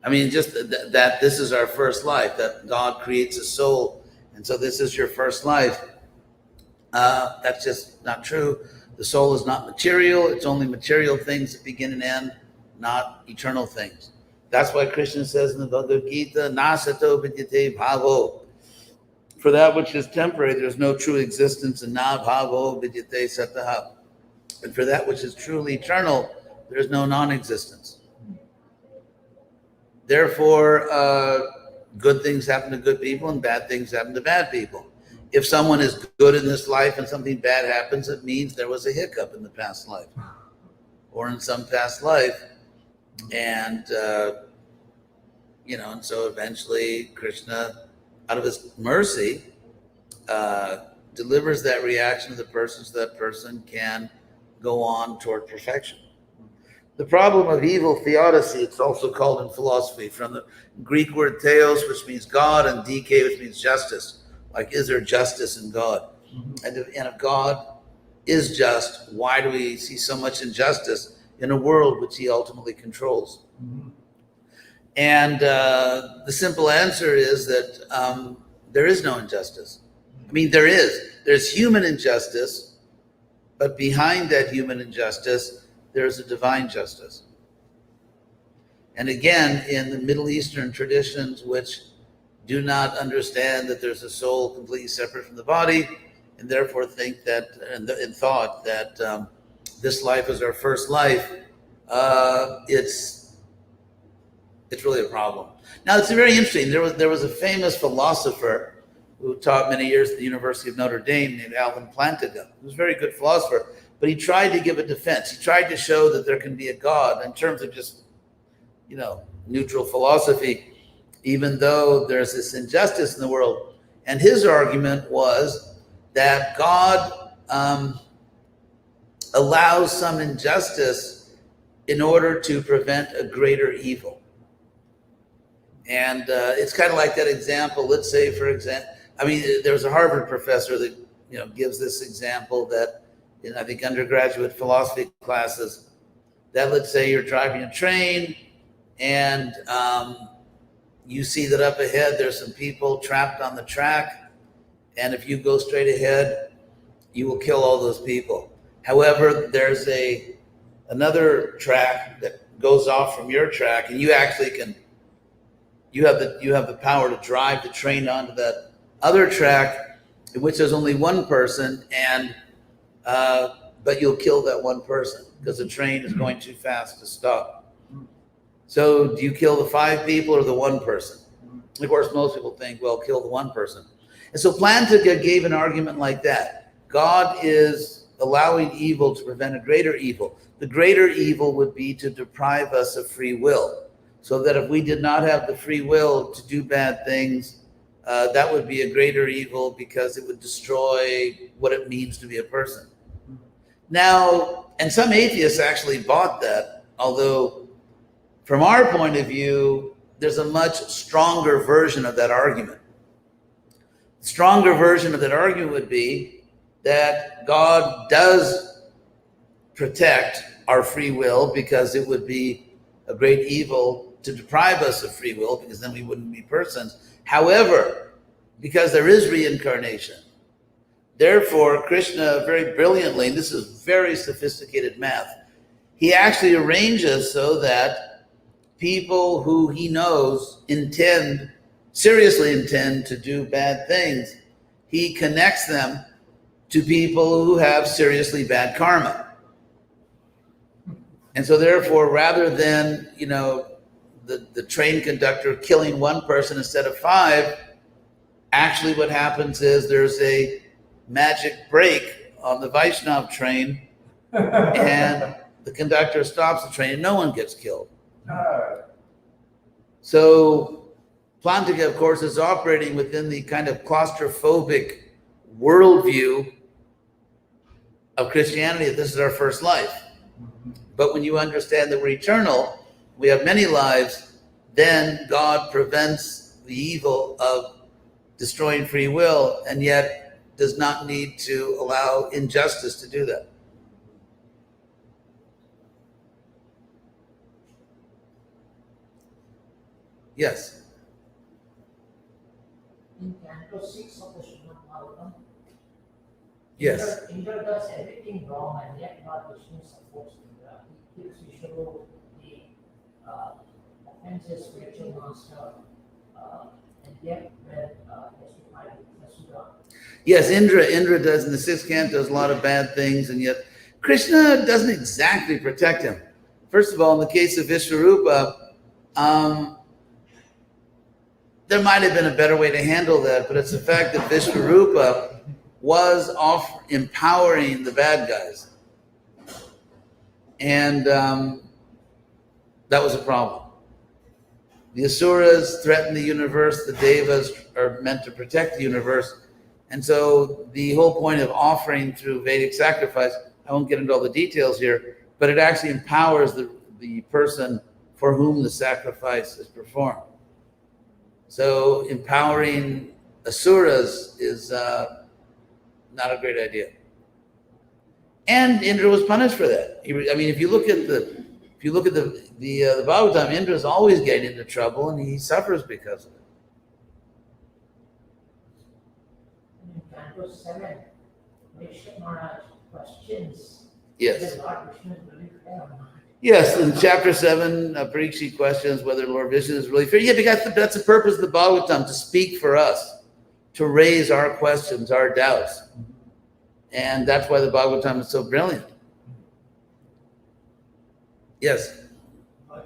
I mean, just that this is our first life, that God creates a soul, and so this is your first life. That's just not true. The soul is not material. It's only material things that begin and end, not eternal things. That's why Krishna says in the Bhagavad Gita, Nasato vidyate bhavo. For that which is temporary, there's no true existence, and na bhavo vidyate sataha. And for that which is truly eternal, there's no non-existence. Therefore, good things happen to good people and bad things happen to bad people. If someone is good in this life and something bad happens, it means there was a hiccup in the past life or in some past life. And, and so eventually Krishna, out of his mercy, delivers that reaction to the person so that person can go on toward perfection. The problem of evil theodicy, it's also called in philosophy, from the Greek word theos, which means God, and dike, which means justice. Like, is there justice in God? And if God is just, why do we see so much injustice in a world which he ultimately controls? And the simple answer is that there is no injustice. I mean, there's human injustice, but behind that human injustice, there's a divine justice. And again, in the Middle Eastern traditions, which do not understand that there's a soul completely separate from the body, and therefore think that, and thought that this life is our first life, it's really a problem. Now, it's very interesting. There was a famous philosopher who taught many years at the University of Notre Dame named Alvin Plantinga. He was a very good philosopher, but he tried to give a defense. He tried to show that there can be a God in terms of just, neutral philosophy, even though there's this injustice in the world. And his argument was that God allows some injustice in order to prevent a greater evil. And it's kind of like that example. Let's say, for example, there was a Harvard professor that gives this example that in, I think, undergraduate philosophy classes, that let's say you're driving a train and you see that up ahead there's some people trapped on the track, and if you go straight ahead, you will kill all those people. However, there's another track that goes off from your track, and you actually can. You have the power to drive the train onto that other track, in which there's only one person, and but you'll kill that one person because the train is going too fast to stop. So do you kill the 5 people or the one person? Of course, most people think, well, kill the one person. And so Plantinga gave an argument like that. God is allowing evil to prevent a greater evil. The greater evil would be to deprive us of free will, so that if we did not have the free will to do bad things, that would be a greater evil because it would destroy what it means to be a person. Now, and some atheists actually bought that, although from our point of view, there's a much stronger version of that argument. The stronger version of that argument would be that God does protect our free will, because it would be a great evil to deprive us of free will, because then we wouldn't be persons. However, because there is reincarnation, therefore Krishna very brilliantly, and this is very sophisticated math, he actually arranges so that people who he knows seriously intend to do bad things, he connects them to people who have seriously bad karma. And so therefore, rather than, the train conductor killing one person instead of 5, actually what happens is there's a magic brake on the Vaishnav train, and the conductor stops the train and no one gets killed. So Plantinga, of course, is operating within the kind of claustrophobic worldview of Christianity, that this is our first life. But when you understand that we're eternal, we have many lives, then God prevents the evil of destroying free will, and yet does not need to allow injustice to do that. Yes. In Canto 6 of the Srimad Bhagavatam, Yes. Indra does everything wrong, and yet Lord Vishnu supports Indra. He gives Vishnu the offenses spiritual master, and yet when he has to fight with Asura. Yes, Indra does in the 6th canto does a lot of bad things, and yet Krishna doesn't exactly protect him. First of all, in the case of Vishvarupa, there might have been a better way to handle that, but it's the fact that Vishvarupa was empowering the bad guys. And that was a problem. The Asuras threaten the universe, the Devas are meant to protect the universe. And so the whole point of offering through Vedic sacrifice, I won't get into all the details here, but it actually empowers the person for whom the sacrifice is performed. So empowering Asuras is not a great idea. And Indra was punished for that. I mean, if you look at the Bhagavatam, Indra is always getting into trouble, and he suffers because of it. In Canto 7, Parikshit Maharaj questions Yes. whether Lord Krishna is really fair or not. Yes, in chapter 7, Parikshit questions whether Lord Vishnu is really fair. Yeah, because that's the purpose of the Bhagavatam, to speak for us, to raise our questions, our doubts. And that's why the Bhagavatam is so brilliant. Yes.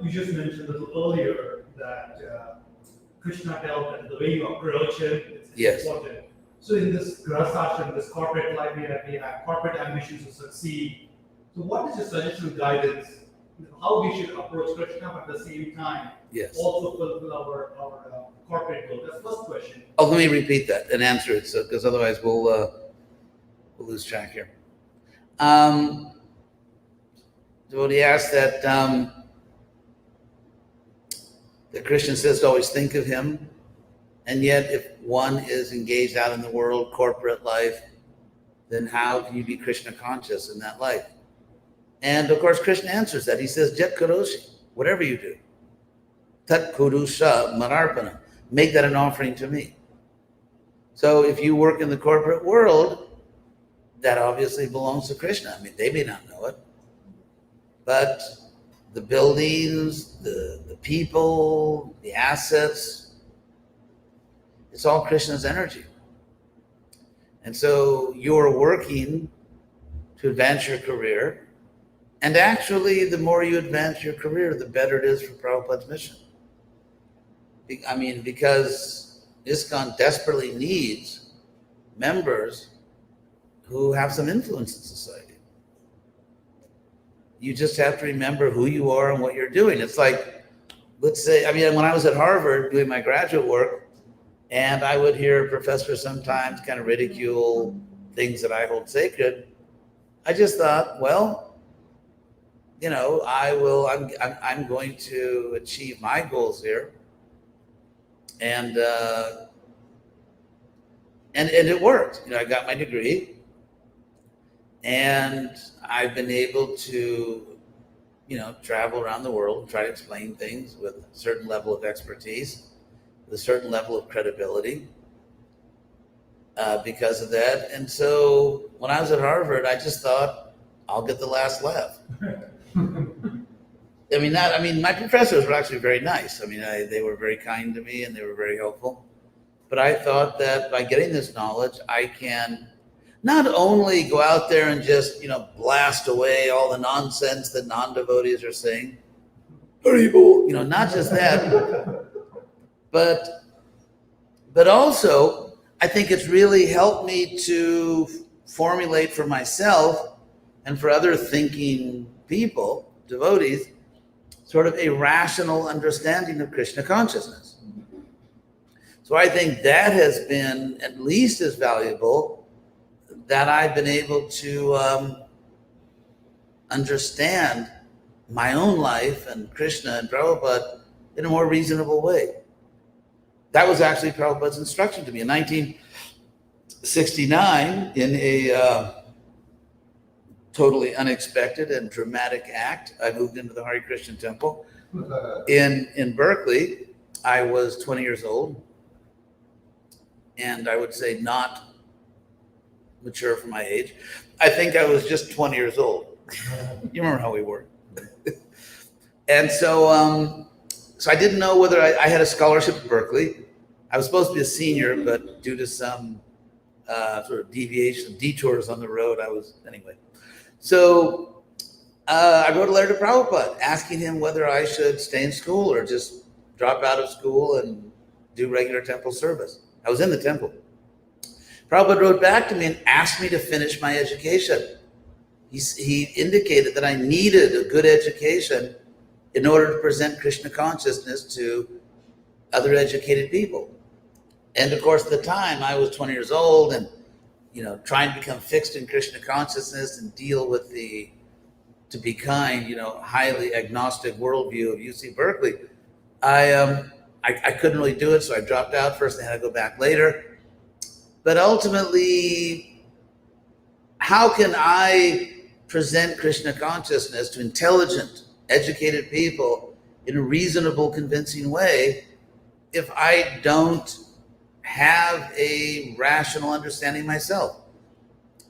You just mentioned a little earlier that Krishna dealt and the way you approach it, it's Yes. important. So in this grasashram, this corporate life we have corporate ambitions to succeed. So what is your suggestion, guidance, how we should approach Krishna, but at the same time Yes. also fulfill our corporate goal? That's the first question. Oh, let me repeat that and answer it, because otherwise we'll lose track here. Devotee asked that Krishna says to always think of him, and yet if one is engaged out in the world, corporate life, then how can you be Krishna conscious in that life? And of course, Krishna answers that. He says, Jet Karoshi, whatever you do, Tat Kurusha Manarpana, make that an offering to me. So if you work in the corporate world, that obviously belongs to Krishna. I mean, they may not know it, but the buildings, the people, the assets, it's all Krishna's energy. And so you're working to advance your career. And actually, the more you advance your career, the better it is for Prabhupada's mission. I mean, because ISKCON desperately needs members who have some influence in society. You just have to remember who you are and what you're doing. It's like, let's say, I mean, when I was at Harvard doing my graduate work, and I would hear professors sometimes kind of ridicule things that I hold sacred, I just thought, well, you know, I'm going to achieve my goals here. And it worked. You know, I got my degree, and I've been able to, you know, travel around the world and try to explain things with a certain level of expertise, with a certain level of credibility because of that. And so when I was at Harvard, I just thought, I'll get the last laugh. I mean, my professors were actually very nice. I mean, they were very kind to me and they were very helpful. But I thought that by getting this knowledge, I can not only go out there and just, you know, blast away all the nonsense that non-devotees are saying, you know, not just that, but also I think it's really helped me to formulate for myself and for other thinking people, devotees, sort of a rational understanding of Krishna consciousness. So I think that has been at least as valuable, that I've been able to understand my own life and Krishna and Prabhupada in a more reasonable way. That was actually Prabhupada's instruction to me. In 1969, in a totally unexpected and dramatic act, I moved into the Hare Krishna temple in Berkeley. I was 20 years old, and I would say not mature for my age. I think I was just 20 years old. You remember how we were. And so I didn't know whether I had a scholarship at Berkeley. I was supposed to be a senior, but due to some sort of detours on the road, anyway. So I wrote a letter to Prabhupada asking him whether I should stay in school or just drop out of school and do regular temple service. I was in the temple. Prabhupada wrote back to me and asked me to finish my education. He indicated that I needed a good education in order to present Krishna consciousness to other educated people. And of course, at the time, I was 20 years old and, trying to become fixed in Krishna consciousness and deal with the, to be kind, highly agnostic worldview of UC Berkeley. I couldn't really do it, so I dropped out first and had to go back later. But ultimately, how can I present Krishna consciousness to intelligent, educated people in a reasonable, convincing way if I don't have a rational understanding myself?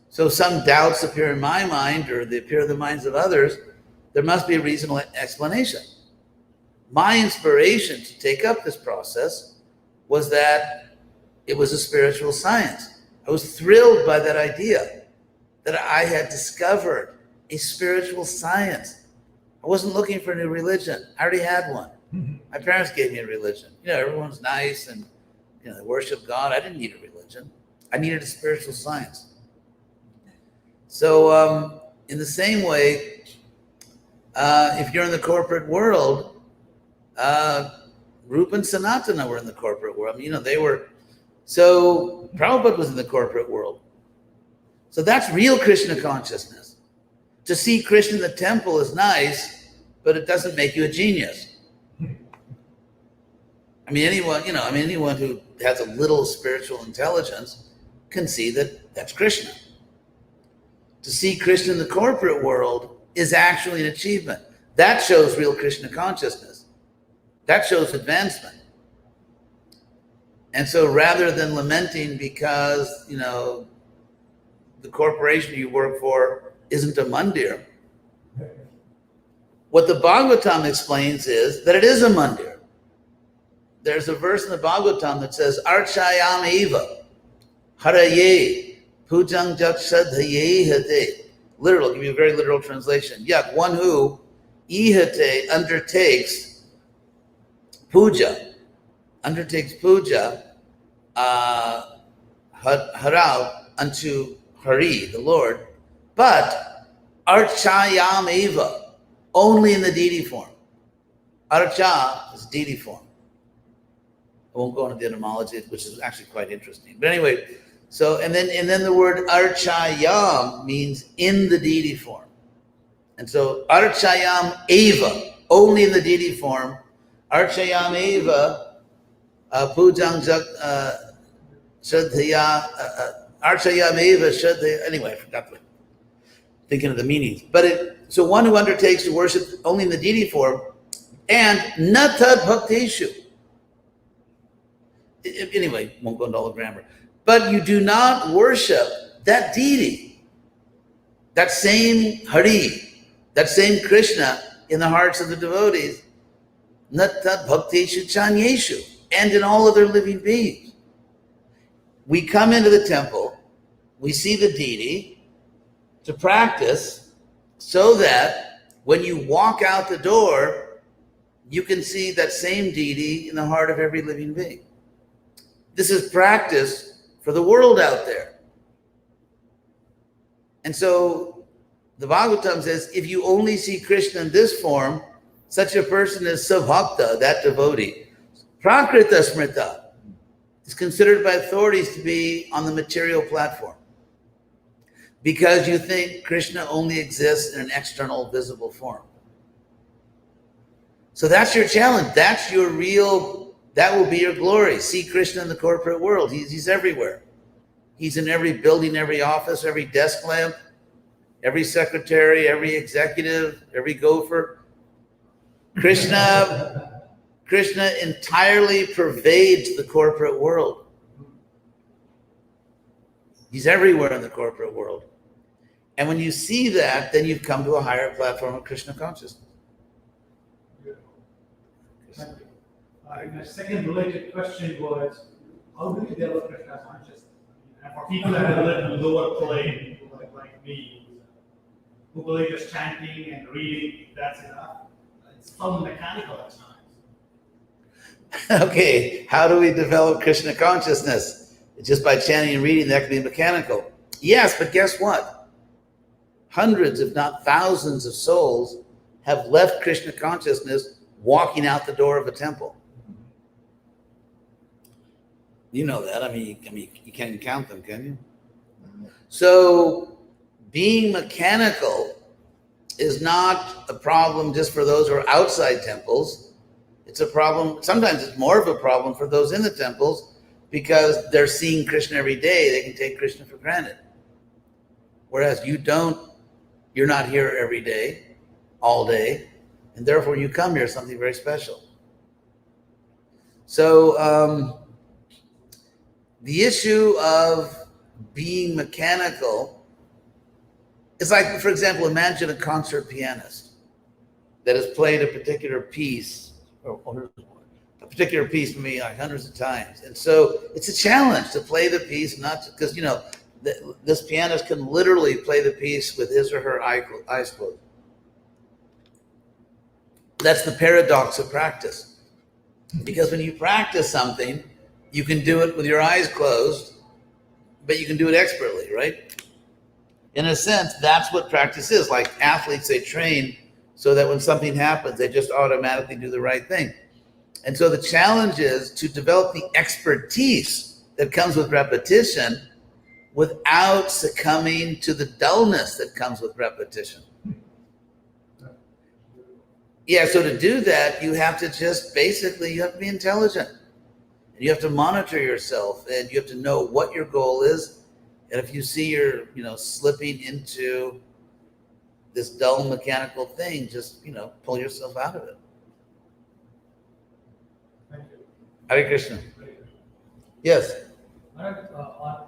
So some doubts appear in my mind, or they appear in the minds of others. There must be a reasonable explanation. My inspiration to take up this process was that it was a spiritual science. I was thrilled by that idea that I had discovered a spiritual science. I wasn't looking for a new religion. I already had one. My parents gave me a religion. Everyone's nice and they worship God. I didn't need a religion. I needed a spiritual science. So in the same way, if you're in the corporate world, Rupa and Sanatana were in the corporate world. They were. So Prabhupada was in the corporate world. So that's real Krishna consciousness. To see Krishna in the temple is nice, but it doesn't make you a genius. Anyone who has a little spiritual intelligence can see that that's Krishna. To see Krishna in the corporate world is actually an achievement. That shows real Krishna consciousness. That shows advancement. And so rather than lamenting because, the corporation you work for isn't a mandir, what the Bhagavatam explains is that it is a mandir. There's a verse in the Bhagavatam that says, Archayam eva, haraye, pujang jakshadhaye hate. Literal, I'll give you a very literal translation. Yak, one who ihate undertakes puja, harau unto Hari, the Lord, but archayam eva, only in the deity form. Archa is deity form. I won't go into the etymology, which is actually quite interesting. But anyway, so and then the word archayam means in the deity form. And so archayam eva, only in the deity form. Archayam eva pujang shraddhaya archayam eva shraddhaya. Anyway, I forgot thinking of the meanings. But so one who undertakes to worship only in the deity form and natad bhakteshu. Anyway, won't go into all the grammar. But you do not worship that deity, that same Hari, that same Krishna in the hearts of the devotees, natad bhakteshu chanyeshu, and in all other living beings. We come into the temple, we see the deity to practice so that when you walk out the door, you can see that same deity in the heart of every living being. This is practice for the world out there. And so the Bhagavatam says, if you only see Krishna in this form, such a person is sabhakta, that devotee. Prakrita smrita is considered by authorities to be on the material platform because you think Krishna only exists in an external visible form. So that's your challenge. That's your that will be your glory. See Krishna in the corporate world. He's everywhere. He's in every building, every office, every desk lamp, every secretary, every executive, every gopher. Krishna entirely pervades the corporate world. He's everywhere in the corporate world. And when you see that, then you've come to a higher platform of Krishna consciousness. The second related question was, how do you develop Krishna consciousness? And for people that are a little lower plane, like me, who believe just chanting and reading, that's enough. It's so mechanical at times. Okay, how do we develop Krishna consciousness? Just by chanting and reading, that can be mechanical. Yes, but guess what? Hundreds, if not thousands of souls have left Krishna consciousness walking out the door of a temple. You know that. I mean, you can't even count them, can you? So being mechanical is not a problem just for those who are outside temples. It's a problem. Sometimes it's more of a problem for those in the temples because they're seeing Krishna every day. They can take Krishna for granted. Whereas you're not here every day, all day, and therefore you come here something very special. So the issue of being mechanical is like, for example, imagine a concert pianist that has played a particular piece, a particular piece for me like hundreds of times. And so it's a challenge to play the piece, not because, this pianist can literally play the piece with his or her eyes closed. That's the paradox of practice. Because when you practice something, you can do it with your eyes closed, but you can do it expertly, right? In a sense, that's what practice is. Like athletes, they train so that when something happens, they just automatically do the right thing. And so the challenge is to develop the expertise that comes with repetition without succumbing to the dullness that comes with repetition. Yeah, so to do that, you have to you have to be intelligent. And you have to monitor yourself, and you have to know what your goal is. And if you see you're, slipping into this dull mechanical thing, just, pull yourself out of it. Thank you. Hare Krishna. Yes. On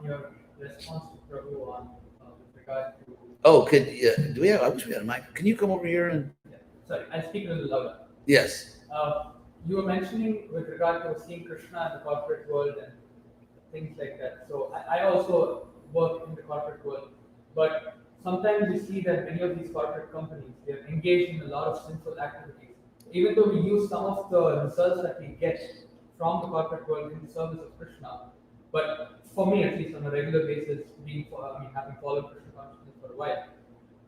your response to Prabhu with regard to. Oh, I wish we had a mic. Can you come over here and? Yeah. Sorry, I'll speak a little louder. Yes. You were mentioning with regard to seeing Krishna in the corporate world and things like that. So I also work in the corporate world, but sometimes we see that many of these corporate companies, they're engaged in a lot of sinful activities. Even though we use some of the results that we get from the corporate world in the service of Krishna, but for me at least on a regular basis, having followed Krishna consciousness for a while,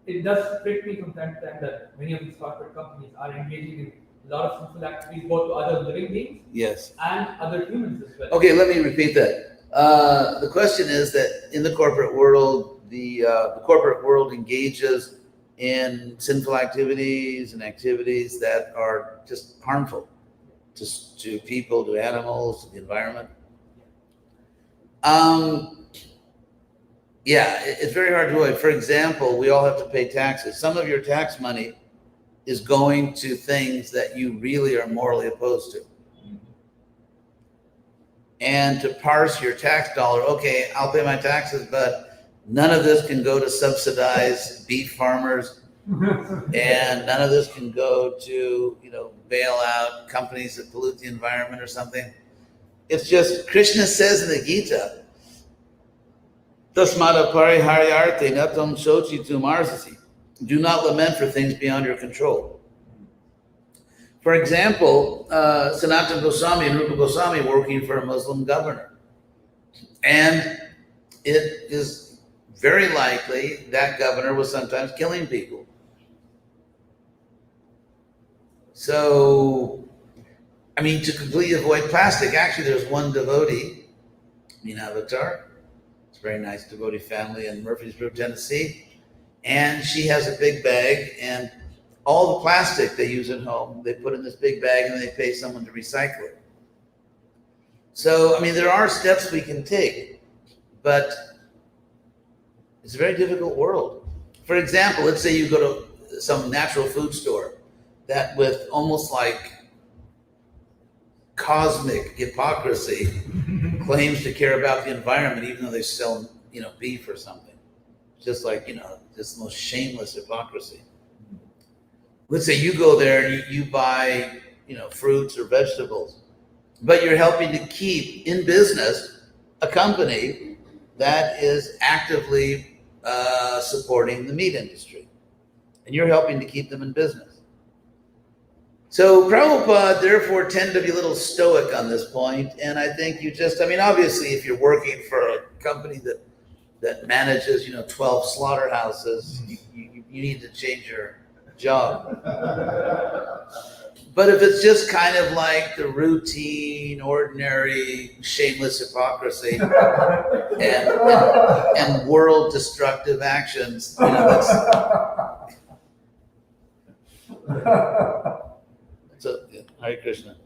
it does prick me from time to time that many of these corporate companies are engaging in a lot of sinful activities, both to other living beings Yes. and other humans as well. Okay, let me repeat that. The question is that in the corporate world, the corporate world engages in sinful activities and activities that are just harmful to people, to animals, to the environment. It's very hard to avoid. For example, we all have to pay taxes. Some of your tax money is going to things that you really are morally opposed to. And to parse your tax dollar, okay, I'll pay my taxes, but none of this can go to subsidize beef farmers, and none of this can go to, bail out companies that pollute the environment or something. It's just, Krishna says in the Gita, Tasmata pariharyarte natam shochitum arsasi. Do not lament for things beyond your control. For example, Sanatana Goswami and Rupa Goswami working for a Muslim governor. And it is very likely that governor was sometimes killing people. So, to completely avoid plastic, actually there's one devotee, Minavatar, it's a very nice devotee family in Murfreesboro, Tennessee, and she has a big bag, and all the plastic they use at home, they put in this big bag and they pay someone to recycle it. So, there are steps we can take, but it's a very difficult world. For example, let's say you go to some natural food store that with almost like cosmic hypocrisy claims to care about the environment, even though they sell, beef or something. Just like, just the most shameless hypocrisy. Let's say you go there and you buy, fruits or vegetables, but you're helping to keep in business a company that is actively supporting the meat industry, and you're helping to keep them in business. So Prabhupada therefore tend to be a little stoic on this point, and I think obviously if you're working for a company that manages 12 slaughterhouses, you need to change your job. But if it's just kind of like the routine, ordinary, shameless hypocrisy and world destructive actions, that's so. Hare Krishna.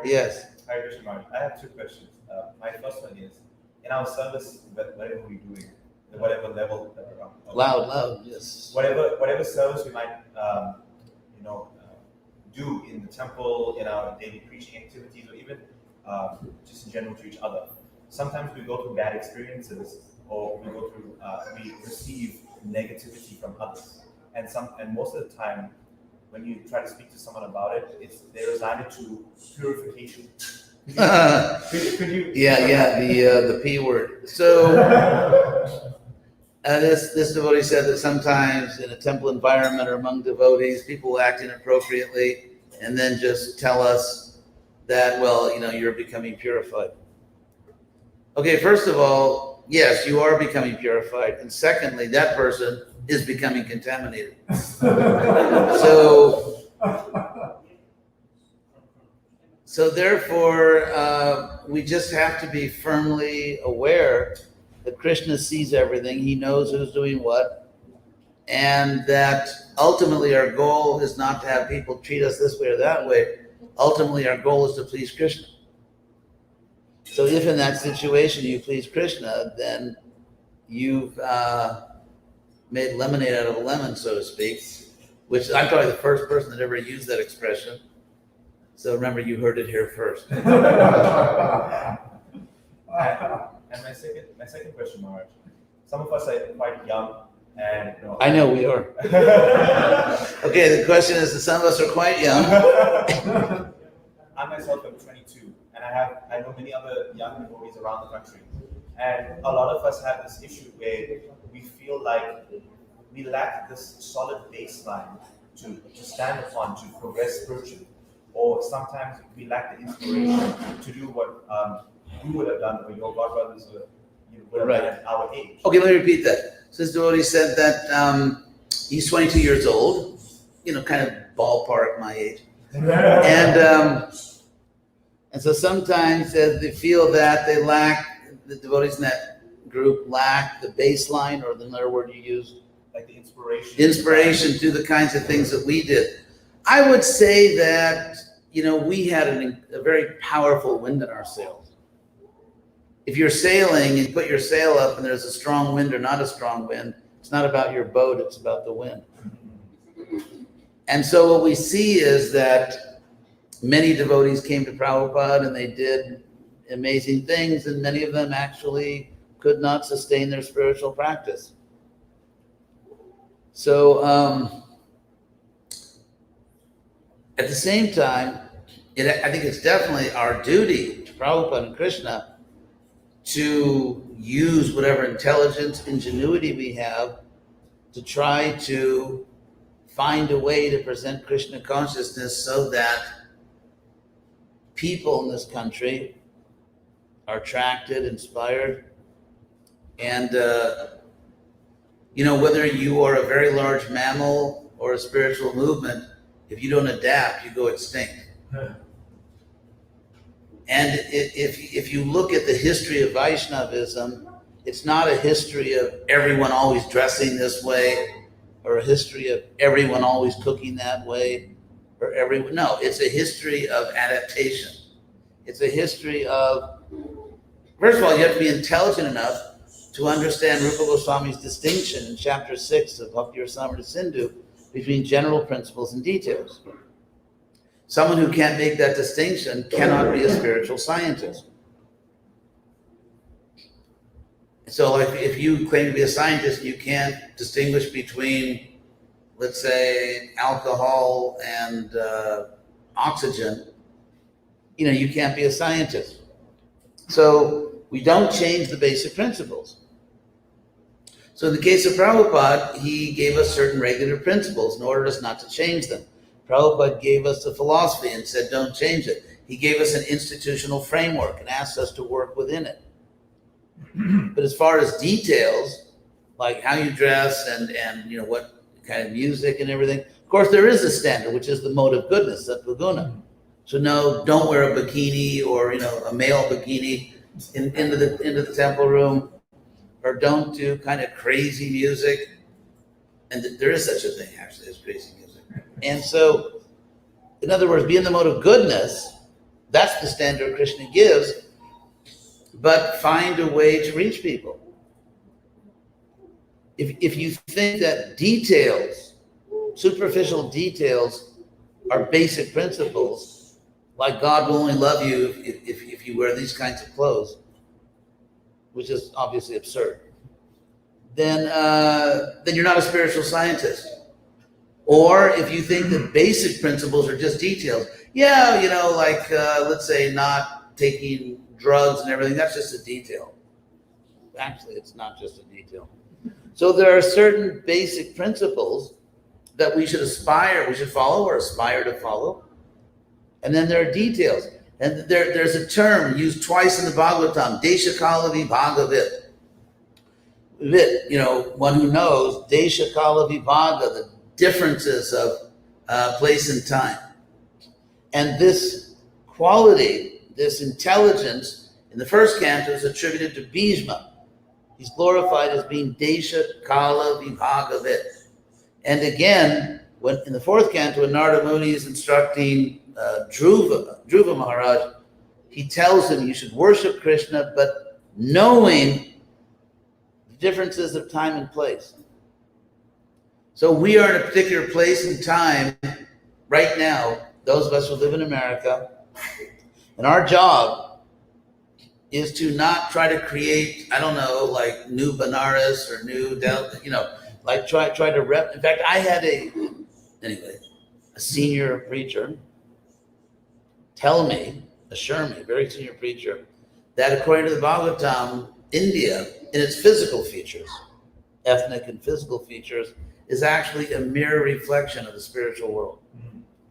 Yes. Hare Krishna Maharaj. I have two questions. My first one is, in our service, whatever we're doing, whatever level that we're on, Loud, yes. whatever service we might, do in the temple, in our daily preaching activities, or even just in general to each other. Sometimes we go through bad experiences, or we receive negativity from others, and most of the time, when you try to speak to someone about it, they resign it to purification. Could you? Yeah, the P word. So this devotee said that sometimes in a temple environment or among devotees, people will act inappropriately and then just tell us that, you're becoming purified. Okay, first of all, yes, you are becoming purified. And secondly, that person is becoming contaminated. So therefore, we just have to be firmly aware that Krishna sees everything. He knows who's doing what. And that ultimately our goal is not to have people treat us this way or that way. Ultimately, our goal is to please Krishna. So if in that situation you please Krishna, then you've made lemonade out of a lemon, so to speak, which I'm probably the first person that ever used that expression. So remember, you heard it here first. And my second question, Maharaj. Some of us are quite young, and I know we are. Okay, the question is that some of us are quite young. I myself am 22, and I know many other young devotees around the country, and a lot of us have this issue where we feel like we lack this solid baseline to stand upon to progress spiritually, or sometimes we lack the inspiration to do what we would have done, or your godbrothers would have done at our age. Okay, let me repeat that. So this devotee said that he's 22 years old, kind of ballpark my age. And so sometimes they feel that they lack, the devotees in that group lack the baseline, or the another word you used, like the inspiration to do the kinds of things that we did. I would say that, we had a very powerful wind in our sails. If you're sailing and put your sail up and there's a strong wind or not a strong wind, it's not about your boat, it's about the wind. And so what we see is that many devotees came to Prabhupada and they did amazing things, and many of them actually could not sustain their spiritual practice. So at the same time, I think it's definitely our duty to Prabhupada and Krishna to use whatever intelligence, ingenuity we have to try to find a way to present Krishna consciousness so that people in this country are attracted, inspired, and whether you are a very large mammal or a spiritual movement, if you don't adapt, you go extinct. And if you look at the history of Vaishnavism, it's not a history of everyone always dressing this way, or a history of everyone always cooking that way, no, it's a history of adaptation. It's a history of, first of all, you have to be intelligent enough to understand Rupa Goswami's distinction in chapter 6 of Bhakti Rasamrita Sindhu between general principles and details. Someone who can't make that distinction cannot be a spiritual scientist. So if you claim to be a scientist, you can't distinguish between, let's say, alcohol and oxygen, you can't be a scientist. So we don't change the basic principles. So in the case of Prabhupada, he gave us certain regular principles in order for us not to change them. Prabhupada gave us the philosophy and said, don't change it. He gave us an institutional framework and asked us to work within it. But as far as details, like how you dress and you know what kind of music and everything, of course there is a standard, which is the mode of goodness, sattva-guna. So no, don't wear a bikini or a male bikini into the temple room, or don't do kind of crazy music. And there is such a thing actually as crazy music. And so, in other words, be in the mode of goodness. That's the standard Krishna gives. But find a way to reach people. If you think that details, superficial details, are basic principles, like God will only love you if you wear these kinds of clothes, which is obviously absurd, then you're not a spiritual scientist. Or if you think that basic principles are just details, like let's say not taking drugs and everything, that's just a detail. Actually, it's not just a detail. So there are certain basic principles that we should follow or aspire to follow. And then there are details. And there's a term used twice in the Bhagavatam, Desha Kala Vibhagavit. One who knows, Desha Kala Vibhaga, the differences of place and time. And this quality, this intelligence, in the first canto is attributed to Bhishma. He's glorified as being Desha Kala Vibhagavit. And again, when in the fourth canto, when Narada Muni is instructing Dhruva Maharaj, he tells him you should worship Krishna, but knowing the differences of time and place. So we are in a particular place and time right now, those of us who live in America, and our job is to not try to create, like new Benares or new Delta, like try to rep. In fact, I had a senior preacher assure me, a very senior preacher, that according to the Bhagavatam, India, in its physical features, ethnic and physical features, is actually a mirror reflection of the spiritual world.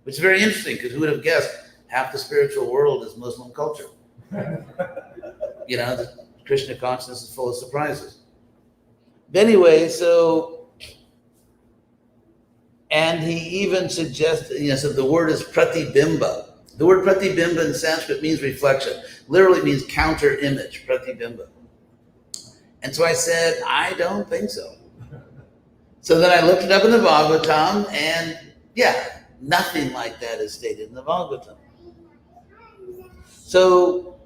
Which is very interesting, because who would have guessed half the spiritual world is Muslim culture? The Krishna consciousness is full of surprises. But anyway, and he even suggested, so the word is pratibimba. The word pratibimba in Sanskrit means reflection. Literally means counter image, pratibimba. And so I said, I don't think so. So then I looked it up in the Bhagavatam, and nothing like that is stated in the Bhagavatam. So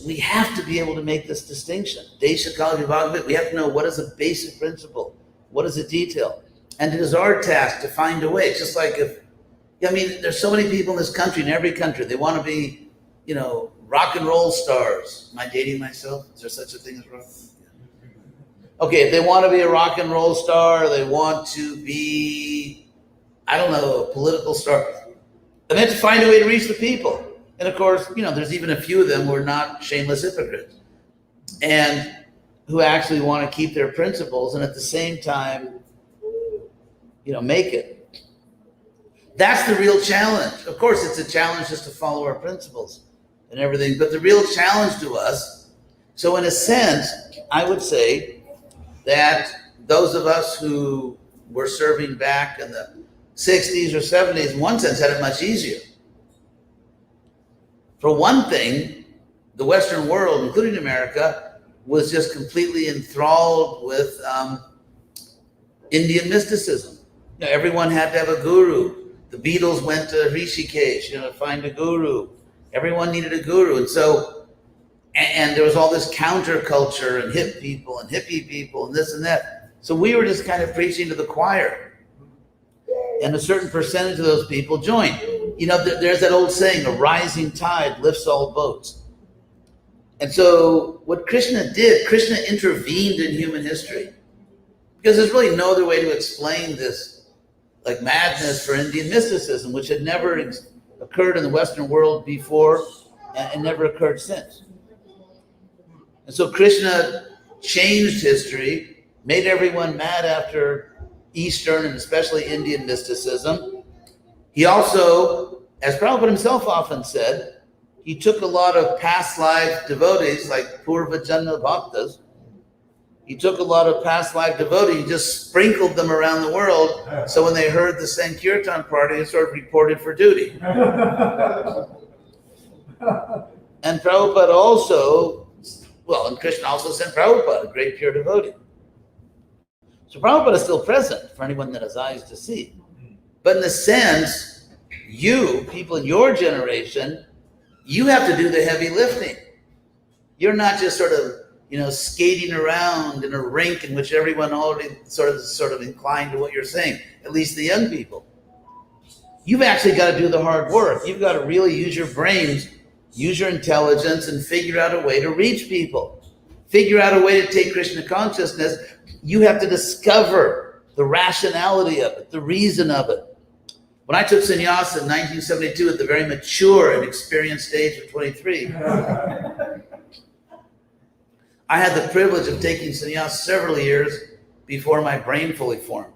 we have to be able to make this distinction. Desha Kala Vibhagavit, we have to know what is a basic principle, what is a detail. And it is our task to find a way. It's just like there's so many people in this country, in every country, they want to be, rock and roll stars. Am I dating myself? Is there such a thing as rock? Okay, if they want to be a rock and roll star, they want to be, a political star. And they have to find a way to reach the people. And of course, there's even a few of them who are not shameless hypocrites and who actually want to keep their principles and at the same time, make it. That's the real challenge. Of course, it's a challenge just to follow our principles and everything, but the real challenge to us, so in a sense, I would say that those of us who were serving back in the 60s or 70s, in one sense, had it much easier. For one thing, the Western world, including America, was just completely enthralled with Indian mysticism. Everyone had to have a guru. The Beatles went to Rishikesh, to find a guru. Everyone needed a guru. And so, and there was all this counterculture and hip people and hippie people and this and that. So we were just kind of preaching to the choir. And a certain percentage of those people joined. There's that old saying, a rising tide lifts all boats. And so what Krishna did, Krishna intervened in human history. Because there's really no other way to explain this like madness for Indian mysticism, which had never occurred in the Western world before and never occurred since. And so Krishna changed history, made everyone mad after Eastern and especially Indian mysticism. He also, as Prabhupada himself often said, he took a lot of past life devotees like Purva Janma Bhaktas. He took a lot of past life devotees, he just sprinkled them around the world. So when they heard the Sankirtan party, they sort of reported for duty. And Prabhupada also, well, and Krishna also sent Prabhupada, a great pure devotee. So Prabhupada is still present for anyone that has eyes to see. But in a sense, you, people in your generation, you have to do the heavy lifting. You're not just sort of, skating around in a rink in which everyone already sort of inclined to what you're saying, at least the young people. You've actually got to do the hard work. You've got to really use your brains, use your intelligence, and figure out a way to reach people. Figure out a way to take Krishna consciousness. You have to discover the rationality of it, the reason of it. When I took sannyasa in 1972 at the very mature and experienced age of 23, I had the privilege of taking sannyasa several years before my brain fully formed,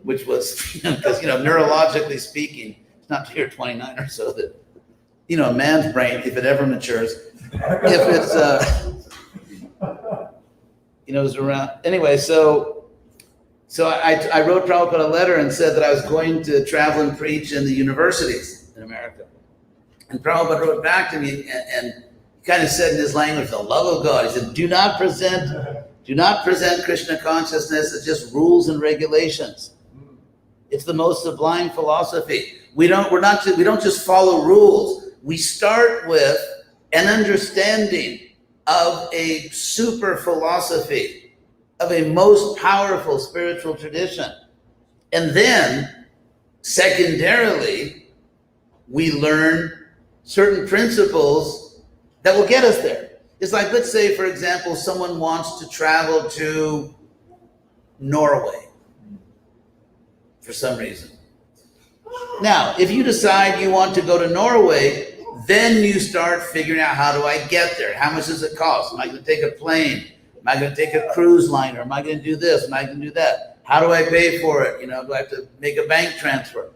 which was, because, neurologically speaking, it's not till you're 29 or so that, a man's brain, if it ever matures, if it's, is around. Anyway, so I wrote Prabhupada a letter and said that I was going to travel and preach in the universities in America. And Prabhupada wrote back to me and kind of said in his language, the love of God, he said, do not present Krishna consciousness as just rules and regulations. It's the most sublime philosophy. We don't just follow rules. We start with an understanding of a super philosophy, of a most powerful spiritual tradition. And then, secondarily, we learn certain principles that will get us there. It's like, let's say, for example, someone wants to travel to Norway for some reason. Now, if you decide you want to go to Norway, then you start figuring out, how do I get there? How much does it cost? Am I going to take a plane? Am I going to take a cruise liner? Am I going to do this? Am I going to do that? How do I pay for it? Do I have to make a bank transfer?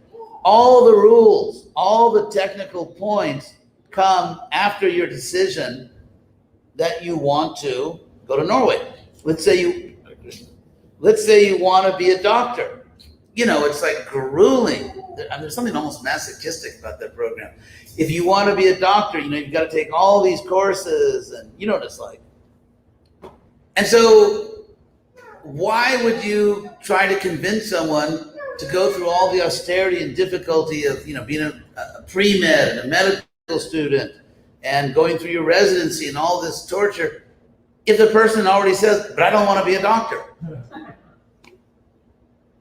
All the rules, all the technical points come after your decision that you want to go to Norway. Let's say you want to be a doctor. It's like grueling. There's something almost masochistic about that program. If you want to be a doctor, you've got to take all these courses, and you know what it's like. And so why would you try to convince someone to go through all the austerity and difficulty of, being a pre-med and a medical student and going through your residency and all this torture, if the person already says, but I don't want to be a doctor?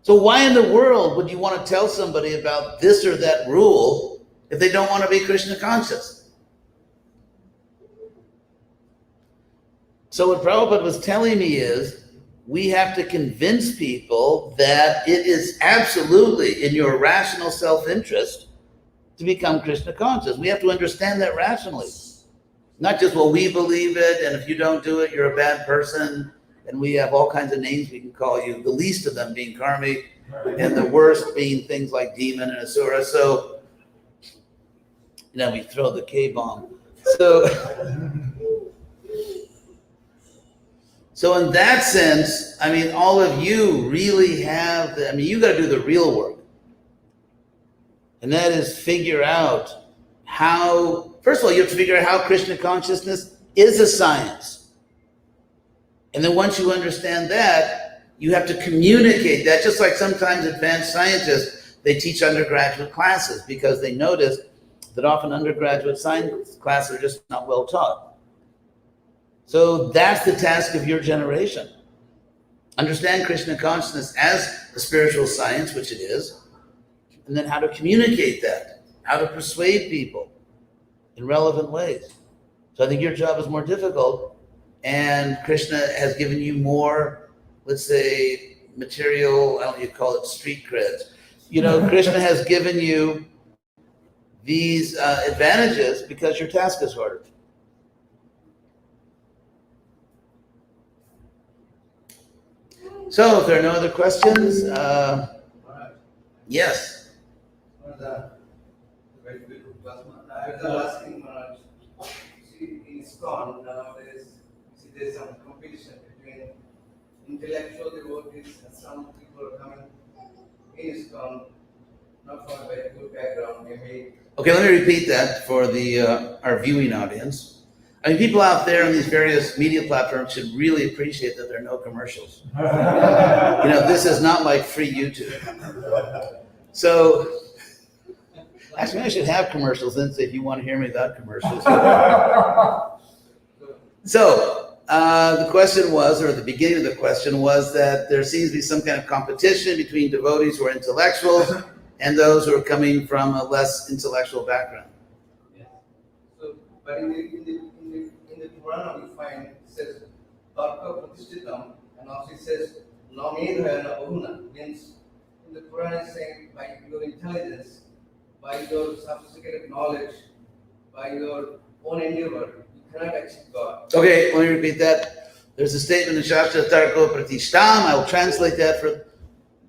So why in the world would you want to tell somebody about this or that rule if they don't want to be Krishna conscious? So what Prabhupada was telling me is, we have to convince people that it is absolutely in your rational self-interest to become Krishna conscious. We have to understand that rationally. Not just, well, we believe it, and if you don't do it, you're a bad person, and we have all kinds of names we can call you, the least of them being karmic, and the worst being things like demon and asura. So, we throw the K-bomb. So in that sense, all of you really have, you got to do the real work. And that is figure out how, first of all, you have to figure out how Krishna consciousness is a science. And then once you understand that, you have to communicate that, just like sometimes advanced scientists, they teach undergraduate classes because they notice that often undergraduate science classes are just not well taught. So that's the task of your generation. Understand Krishna consciousness as a spiritual science, which it is, and then how to communicate that, how to persuade people in relevant ways. So I think your job is more difficult, and Krishna has given you more, let's say, material, I don't know, you call it street creds. Krishna has given you these advantages because your task is harder. So if there are no other questions, yes. I was asking Maharaj, see, in ISKCON nowadays, see, there's some competition between intellectual devotees and some people are coming in ISKCON, not from a very good background, maybe. Okay, let me repeat that for the our viewing audience. I mean, people out there on these various media platforms should really appreciate that there are no commercials. You know, this is not like free YouTube. So, actually, I should have commercials and say if you want to hear me without commercials. So, the question was, or the beginning of the question was that there seems to be some kind of competition between devotees who are intellectuals and those who are coming from a less intellectual background. Yeah. So, but in the Purana we find it says Dvaraka Pratishtitam, and also it says Namedhayana Bahuna, means in the Purana is saying by your intelligence, by your sophisticated knowledge, by your own endeavor, you cannot achieve God. Okay, let me repeat that. There's a statement in Shastra Tarko Pratishtam. I will translate that for,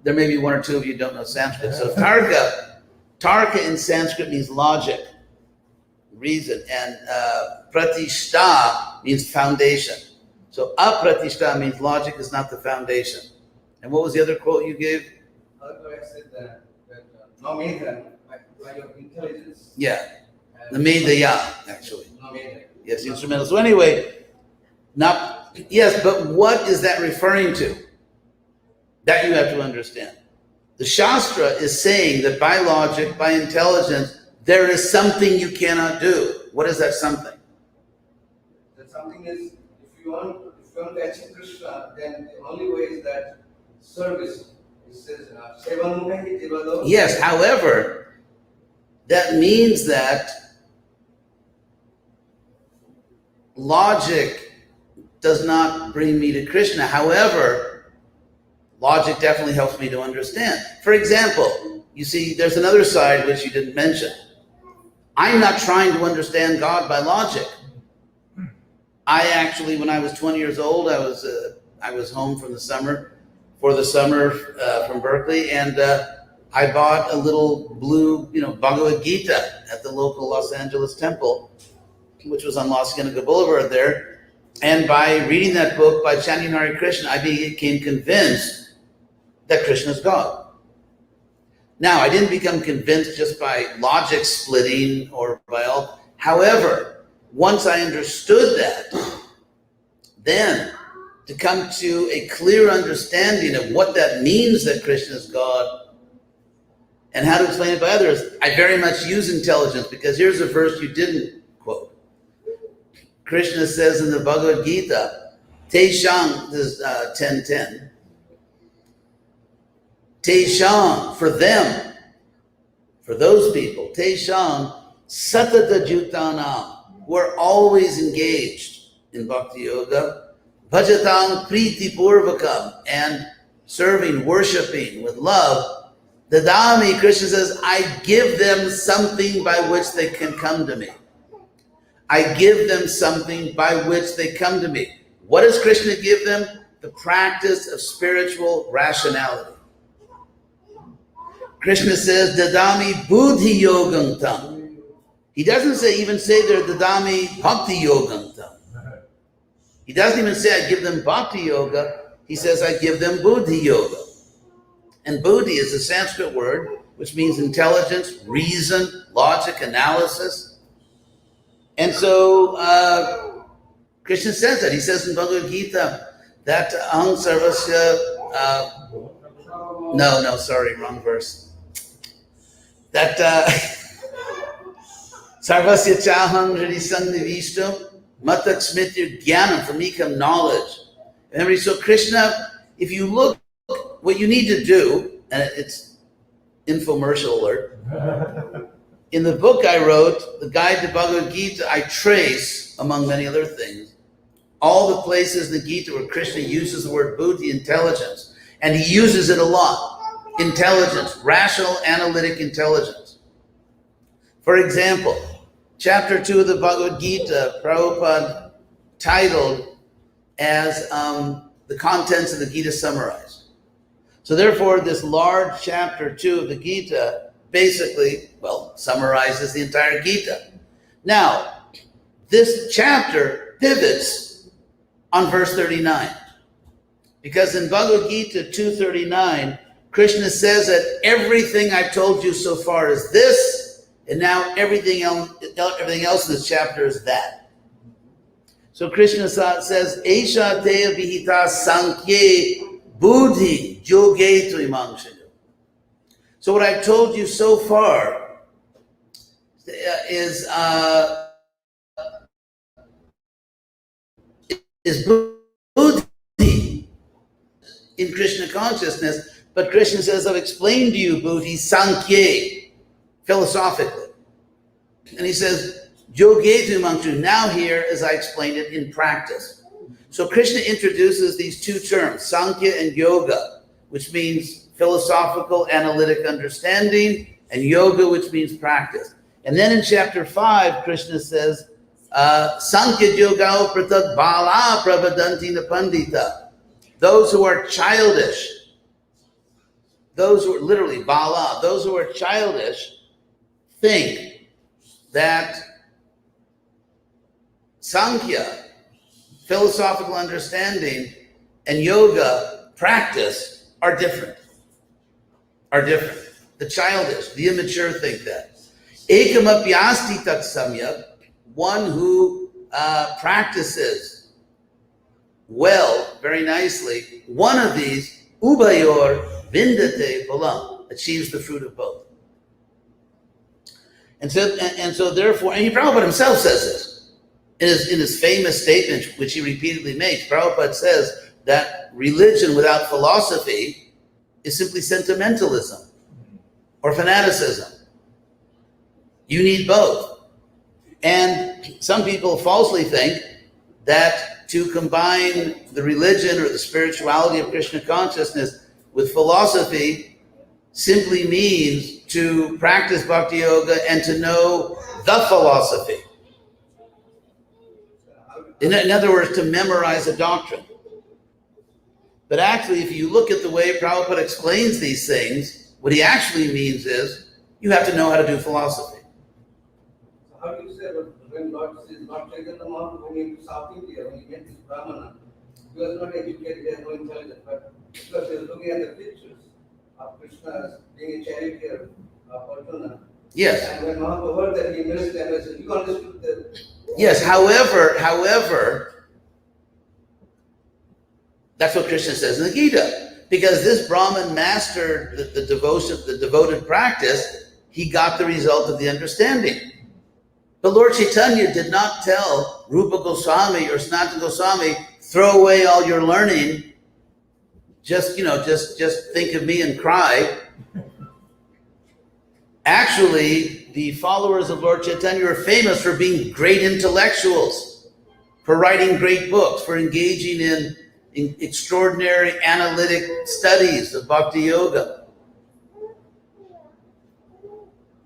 there may be one or two of you who don't know Sanskrit. So Tarka in Sanskrit means logic, reason, and Pratishta means foundation. So apratishta means logic is not the foundation. And what was the other quote you gave? I said that Namedhayana, by your intelligence. Yeah, the Medaya, actually. Namedhayana. Yes, instrumental. So anyway, yes, but what is that referring to? That you have to understand. The Shastra is saying that by logic, by intelligence, there is something you cannot do. What is that something? That something is, if you want to achieve Krishna, then the only way is that service. It says, Sevanmukhai Jivado. Yes, however, that means that logic does not bring me to Krishna. However, logic definitely helps me to understand. For example, you see, there's another side which you didn't mention. I'm not trying to understand God by logic. I actually, when I was 20 years old, I was home for the summer from Berkeley, and I bought a little blue, Bhagavad Gita at the local Los Angeles temple, which was on Los Angeles Boulevard there. And by reading that book, by chanting Hare Krishna, I became convinced that Krishna is God. Now, I didn't become convinced just by logic splitting or by all. However, once I understood that, then to come to a clear understanding of what that means that Krishna is God and how to explain it by others, I very much use intelligence, because here's a verse you didn't quote. Krishna says in the Bhagavad Gita, Teshang, this is 10:10, Teshang, for them, for those people, Teshang, Satata Jutanam, we're always engaged in Bhakti Yoga, Bhajatang Priti Purvakam, and serving, worshiping with love. Dadami, Krishna says, I give them something by which they can come to me. I give them something by which they come to me. What does Krishna give them? The practice of spiritual rationality. Krishna says, Dadami Buddhi Yogam Tam. He doesn't even say they're Dadami Bhakti Yogam Tam. He doesn't even say I give them Bhakti Yoga. He says I give them Buddhi Yoga. And Buddhi is a Sanskrit word which means intelligence, reason, logic, analysis. And so Krishna says that. He says in Bhagavad Gita that Aham Sarvasya, sorry, wrong verse. That Sarvasya Chaham Hridisam Nivishtam Matak Smritir Jnanam, for me come knowledge. And so Krishna, if you look, what you need to do, and it's infomercial alert, in the book I wrote, The Guide to Bhagavad Gita, I trace, among many other things, all the places in the Gita where Krishna uses the word buddhi, intelligence, and he uses it a lot. Intelligence, rational, analytic intelligence. For example, Chapter 2 of the Bhagavad Gita, Prabhupada titled as the contents of the Gita summarized. So therefore, this large chapter 2 of the Gita basically, summarizes the entire Gita. Now, this chapter pivots on verse 39. Because in Bhagavad Gita 2:39, Krishna says that everything I've told you so far is this, and now everything else in this chapter is that. So Krishna says, Esha teya vihita sankye buddhi yoge tu imangshayu. So what I've told you so far is buddhi in Krishna consciousness, but Krishna says, I've explained to you buddhi sankhya, philosophically. And he says, yoge tu imangshayu, now here as I explained it in practice. So Krishna introduces these two terms, sankhya and yoga, which means philosophical, analytic understanding, and yoga, which means practice. And then in chapter 5, Krishna says, Sankhya yoga pratak bala pravadanti na pandita. Those who are childish, those who are literally bala, those who are childish, think that Sankhya, philosophical understanding, and yoga, practice, are different. The childish, the immature think that. Ekamapyasti tat samyak, one who practices well, very nicely, one of these, ubayor vindate phalam, achieves the fruit of both. And so therefore, and Prabhupada himself says this in his famous statement, which he repeatedly makes. Prabhupada says that religion without philosophy is simply sentimentalism or fanaticism. You need both. And some people falsely think that to combine the religion or the spirituality of Krishna consciousness with philosophy simply means to practice bhakti yoga and to know the philosophy. In other words, to memorize a doctrine. But actually, if you look at the way Prabhupada explains these things, what he actually means is you have to know how to do philosophy. So how do you say when Lord says not taken them out when he went to South India, when he met this Brahmana, he was not educated, he had no intelligence, but because he was looking at the pictures of Krishna being a charioteer of Arjuna. Yes. And when Mahaprabhu heard that, he missed them and said, you understood that. Yes, however, that's what Krishna says in the Gita. Because this Brahmin mastered the devotion, the devoted practice, he got the result of the understanding. But Lord Chaitanya did not tell Rupa Goswami or Sanatana Goswami, throw away all your learning, just think of me and cry. Actually, the followers of Lord Chaitanya are famous for being great intellectuals, for writing great books, for engaging in extraordinary analytic studies of bhakti yoga.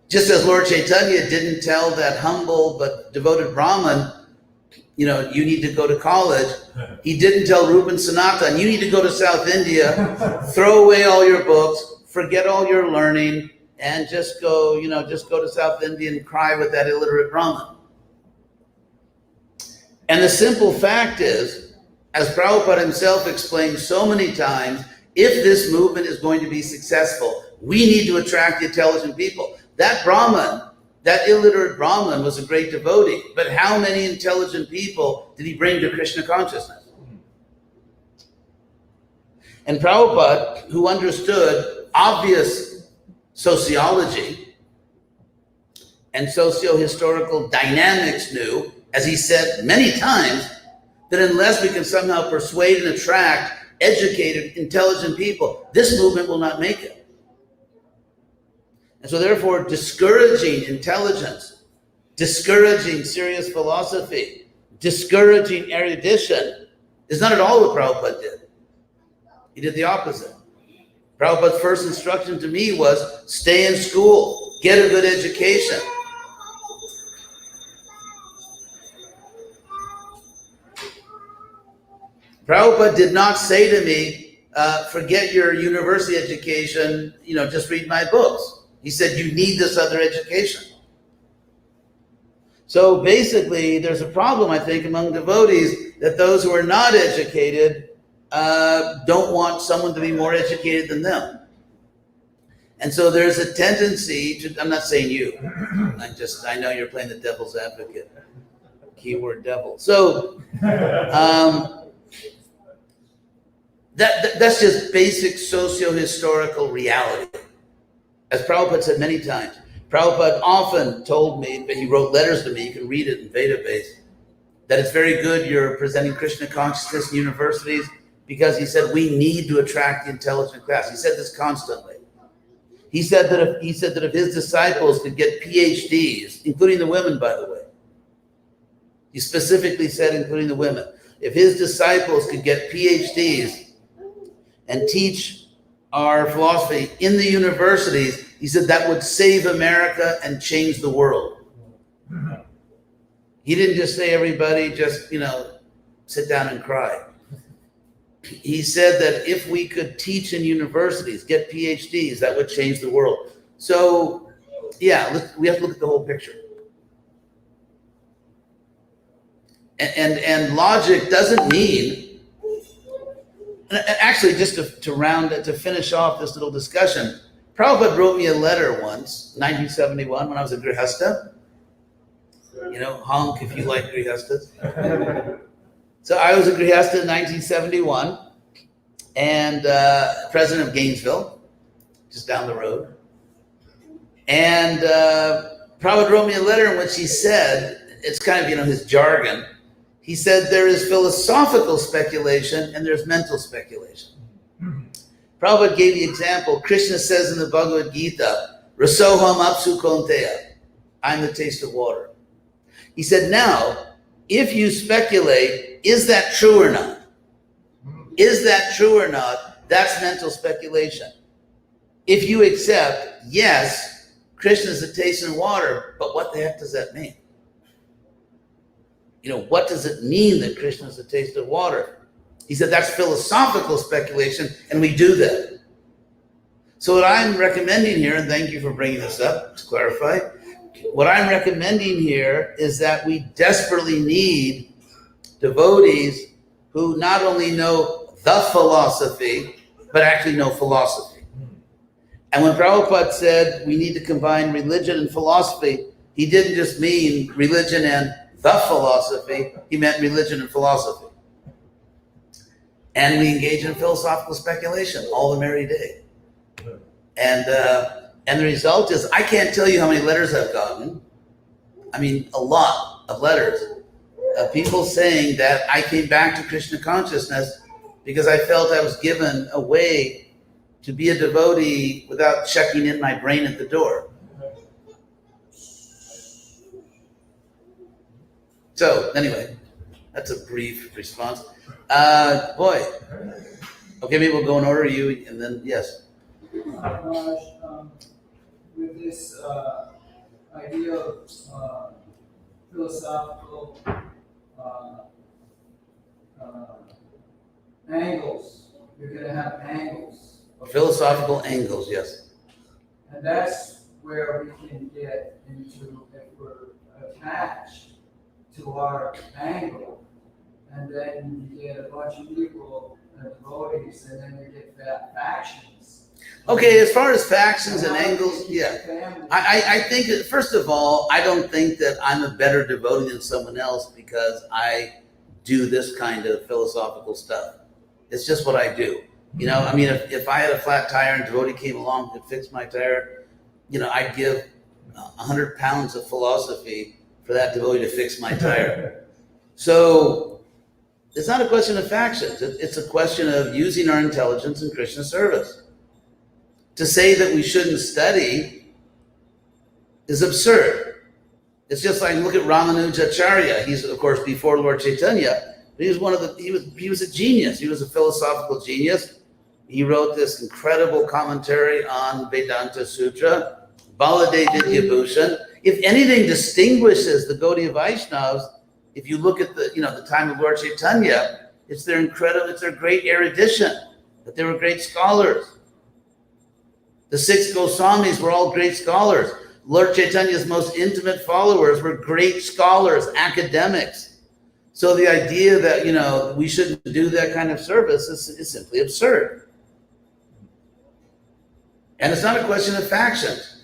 Just as Lord Chaitanya didn't tell that humble but devoted Brahmin, you need to go to college. He didn't tell Rupa and Sanatan, you need to go to South India, throw away all your books, forget all your learning, and just go to South India and cry with that illiterate Brahmin. And the simple fact is, as Prabhupada himself explained so many times, if this movement is going to be successful, we need to attract intelligent people. That Brahmin, that illiterate Brahmin, was a great devotee, but how many intelligent people did he bring to Krishna consciousness? And Prabhupada, who understood obvious sociology and socio-historical dynamics, knew, as he said many times, that unless we can somehow persuade and attract educated, intelligent people, this movement will not make it. And so therefore, discouraging intelligence, discouraging serious philosophy, discouraging erudition is not at all what Prabhupada did. He did the opposite. Prabhupada's first instruction to me was, stay in school, get a good education. Prabhupada did not say to me, forget your university education, just read my books. He said, you need this other education. So basically, there's a problem, I think, among devotees that those who are not educated don't want someone to be more educated than them. And so there's a tendency to, I'm not saying you, I know you're playing the devil's advocate. Keyword devil. So that's just basic socio-historical reality. As Prabhupada said many times, Prabhupada often told me, but he wrote letters to me, you can read it in database, that it's very good you're presenting Krishna consciousness in universities, because he said we need to attract the intelligent class. He said this constantly. He said that if his disciples could get PhDs, including the women, by the way, he specifically said including the women, if his disciples could get PhDs and teach our philosophy in the universities, he said that would save America and change the world. He didn't just say everybody just, sit down and cry. He said that if we could teach in universities, get PhDs, that would change the world. So, yeah, we have to look at the whole picture. And logic doesn't mean, and actually, just to finish off this little discussion, Prabhupada wrote me a letter once, 1971, when I was a Grihastha. Honk if you like Grihasthas. So I was a Grihastha in 1971, and president of Gainesville, just down the road. And Prabhupada wrote me a letter in which he said, it's kind of, his jargon, he said there is philosophical speculation and there's mental speculation. Prabhupada gave the example, Krishna says in the Bhagavad Gita, Rasoham apsu konteya, I'm the taste of water. He said, now, if you speculate, is that true or not? Is that true or not? That's mental speculation. If you accept, yes, Krishna is the taste of water, but what the heck does that mean? What does it mean that Krishna is the taste of water? He said that's philosophical speculation, and we do that. So what I'm recommending here, and thank you for bringing this up to clarify, what I'm recommending here is that we desperately need devotees who not only know the philosophy, but actually know philosophy. And when Prabhupada said we need to combine religion and philosophy, he didn't just mean religion and the philosophy, he meant religion and philosophy. And we engage in philosophical speculation all the merry day. And the result is, I can't tell you how many letters I've gotten. I mean, a lot of letters of people saying that I came back to Krishna consciousness because I felt I was given a way to be a devotee without checking in my brain at the door. So anyway, that's a brief response. Okay, maybe we'll go in order, you, and then, yes. Raj, with this idea of philosophical angles, you're going to have angles. Philosophical angles, yes. And that's where we can get into, if we're attached to our angle, and then you get a bunch of people, devotees, and then you get factions. Okay, as far as factions and angles, yeah. I think that, first of all, I don't think that I'm a better devotee than someone else because I do this kind of philosophical stuff. It's just what I do. I mean, if I had a flat tire and a devotee came along and fixed my tire, I'd give 100 pounds of philosophy for that devotee to fix my tire. So it's not a question of factions. It's a question of using our intelligence in Krishna service. To say that we shouldn't study is absurd. It's just like, look at Ramanujacharya. He's, of course, before Lord Chaitanya, but he was a genius. He was a philosophical genius. He wrote this incredible commentary on Vedanta Sutra, Baladev Vidyabhushan. If anything distinguishes the Gaudiya Vaishnavas, if you look at the time of Lord Chaitanya, It's their great erudition, that they were great scholars. The 6 Goswamis were all great scholars. Lord Chaitanya's most intimate followers were great scholars, academics. So the idea that, we shouldn't do that kind of service is simply absurd. And it's not a question of factions.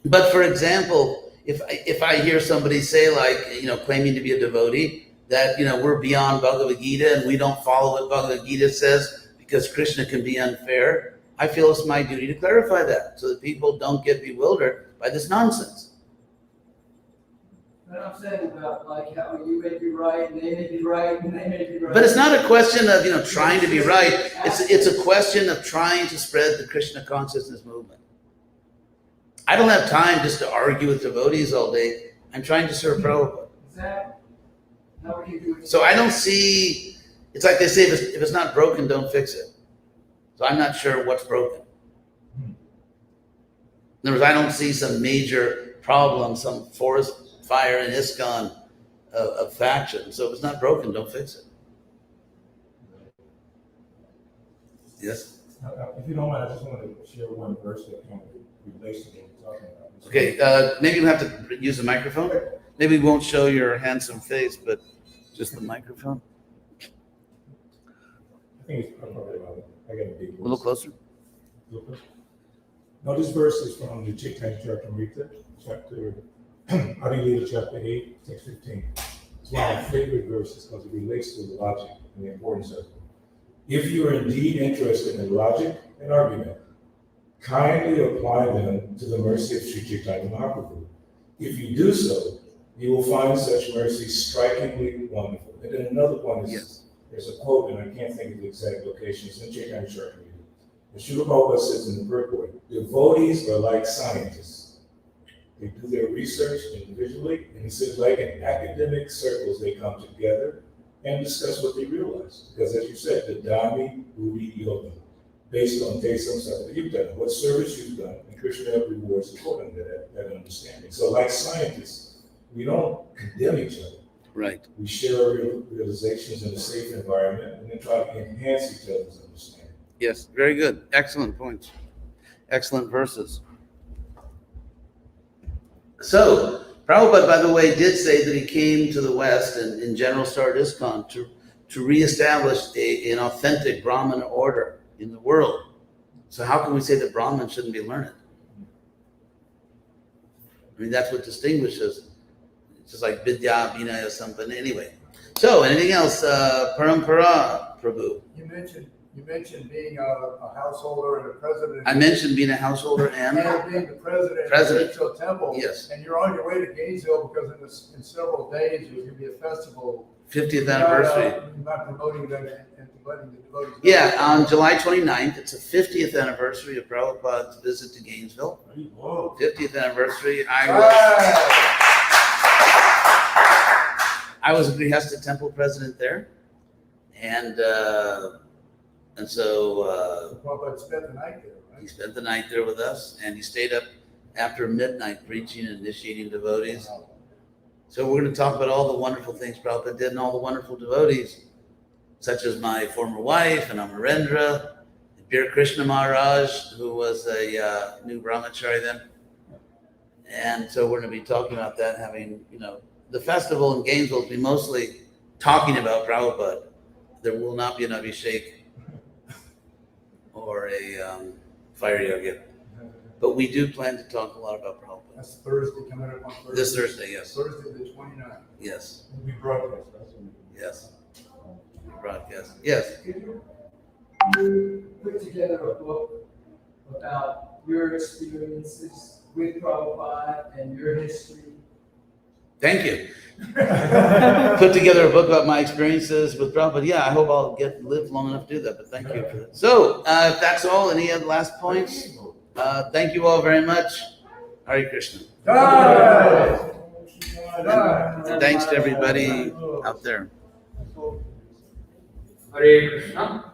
But for example, if I hear somebody say, like, claiming to be a devotee, that, we're beyond Bhagavad Gita and we don't follow what Bhagavad Gita says because Krishna can be unfair, I feel it's my duty to clarify that so that people don't get bewildered by this nonsense. What I'm saying about, like, how you may be right and they may be right and they may be right. But it's not a question of, trying to be right. It's a question of trying to spread the Krishna consciousness movement. I don't have time just to argue with devotees all day. I'm trying to serve Prabhupada. Exactly. How would you do it? So I don't see, it's like they say, if it's not broken, don't fix it. So I'm not sure what's broken. In other words, I don't see some major problem, some forest fire in ISKCON of faction. So if it's not broken, don't fix it. Yes? If you don't mind, I just want to share one verse that kind of relates to what we're talking about. Okay, maybe we'll have to use the microphone. Maybe we won't show your handsome face, but just the microphone. I think it's probably about, I got a big A little closer. No, this verse is from the Chaitanya Charitamrita, chapter, Adi Lila, chapter 8, text 15. It's one of my favorite verses because it relates to the logic and the importance of it. If you are indeed interested in logic and argument, kindly apply them to the mercy of Sri Chaitanya Mahaprabhu. If you do so, you will find such mercy strikingly wonderful. And then another one is, Yes. There's a quote, and I can't think of the exact location, it's in Chaitanya Charitamrita. And Srila Prabhupada says in the purport, devotees are like scientists. They do their research individually, and he says, like in academic circles, they come together and discuss what they realize. Because as you said, the Dhammi Buddhi Yoga, based on Tesam Sattva, what service you've done, and Krishna rewards according to that understanding. So like scientists, we don't condemn each other. Right. We share our realizations in a safe environment and then try to enhance each other's understanding. Yes, very good. Excellent points. Excellent verses. So, Prabhupada, by the way, did say that he came to the West and in general started ISKCON to reestablish an authentic Brahman order in the world. So how can we say that Brahmins shouldn't be learned? I mean, that's what distinguishes. It's just like Vidya, Vinaya, something. Anyway. So, anything else? Parampara, Prabhu. You mentioned being a householder and a president. I mentioned being a householder and being the president of President. the Gainesville Temple. Yes. And you're on your way to Gainesville because in several days there's going to be a festival. 50th anniversary. You're not promoting them and letting the devotees. Yeah, on July 29th, it's the 50th anniversary of Prabhupada's visit to Gainesville. Whoa. 50th anniversary. I was a Grihastha Temple president there, and so Prabhupada spent the night there, he right? spent the night there with us, and he stayed up after midnight preaching and initiating devotees. So we're going to talk about all the wonderful things Prabhupada did and all the wonderful devotees, such as my former wife and Amarendra, Bir Krishna Maharaj, who was a new brahmachari then. And so we're going to be talking about that, having, the festival in Gainesville will be mostly talking about Prabhupada. There will not be an Abhishek or a fire yoga. But we do plan to talk a lot about Prabhupada. That's Thursday, coming up on Thursday. This Thursday, yes. Thursday the 29th. Yes. We broadcast, that's what we do. Yes. Broadcast. Yes. Could you put together a book about your experiences with Prabhupada and your history? Thank you. Put together a book about my experiences with Prabhupada. Yeah, I hope I'll live long enough to do that, but thank you for that. So, if that's all, any other last points? Thank you all very much. Hare Krishna. Thanks to everybody out there. Hare Krishna.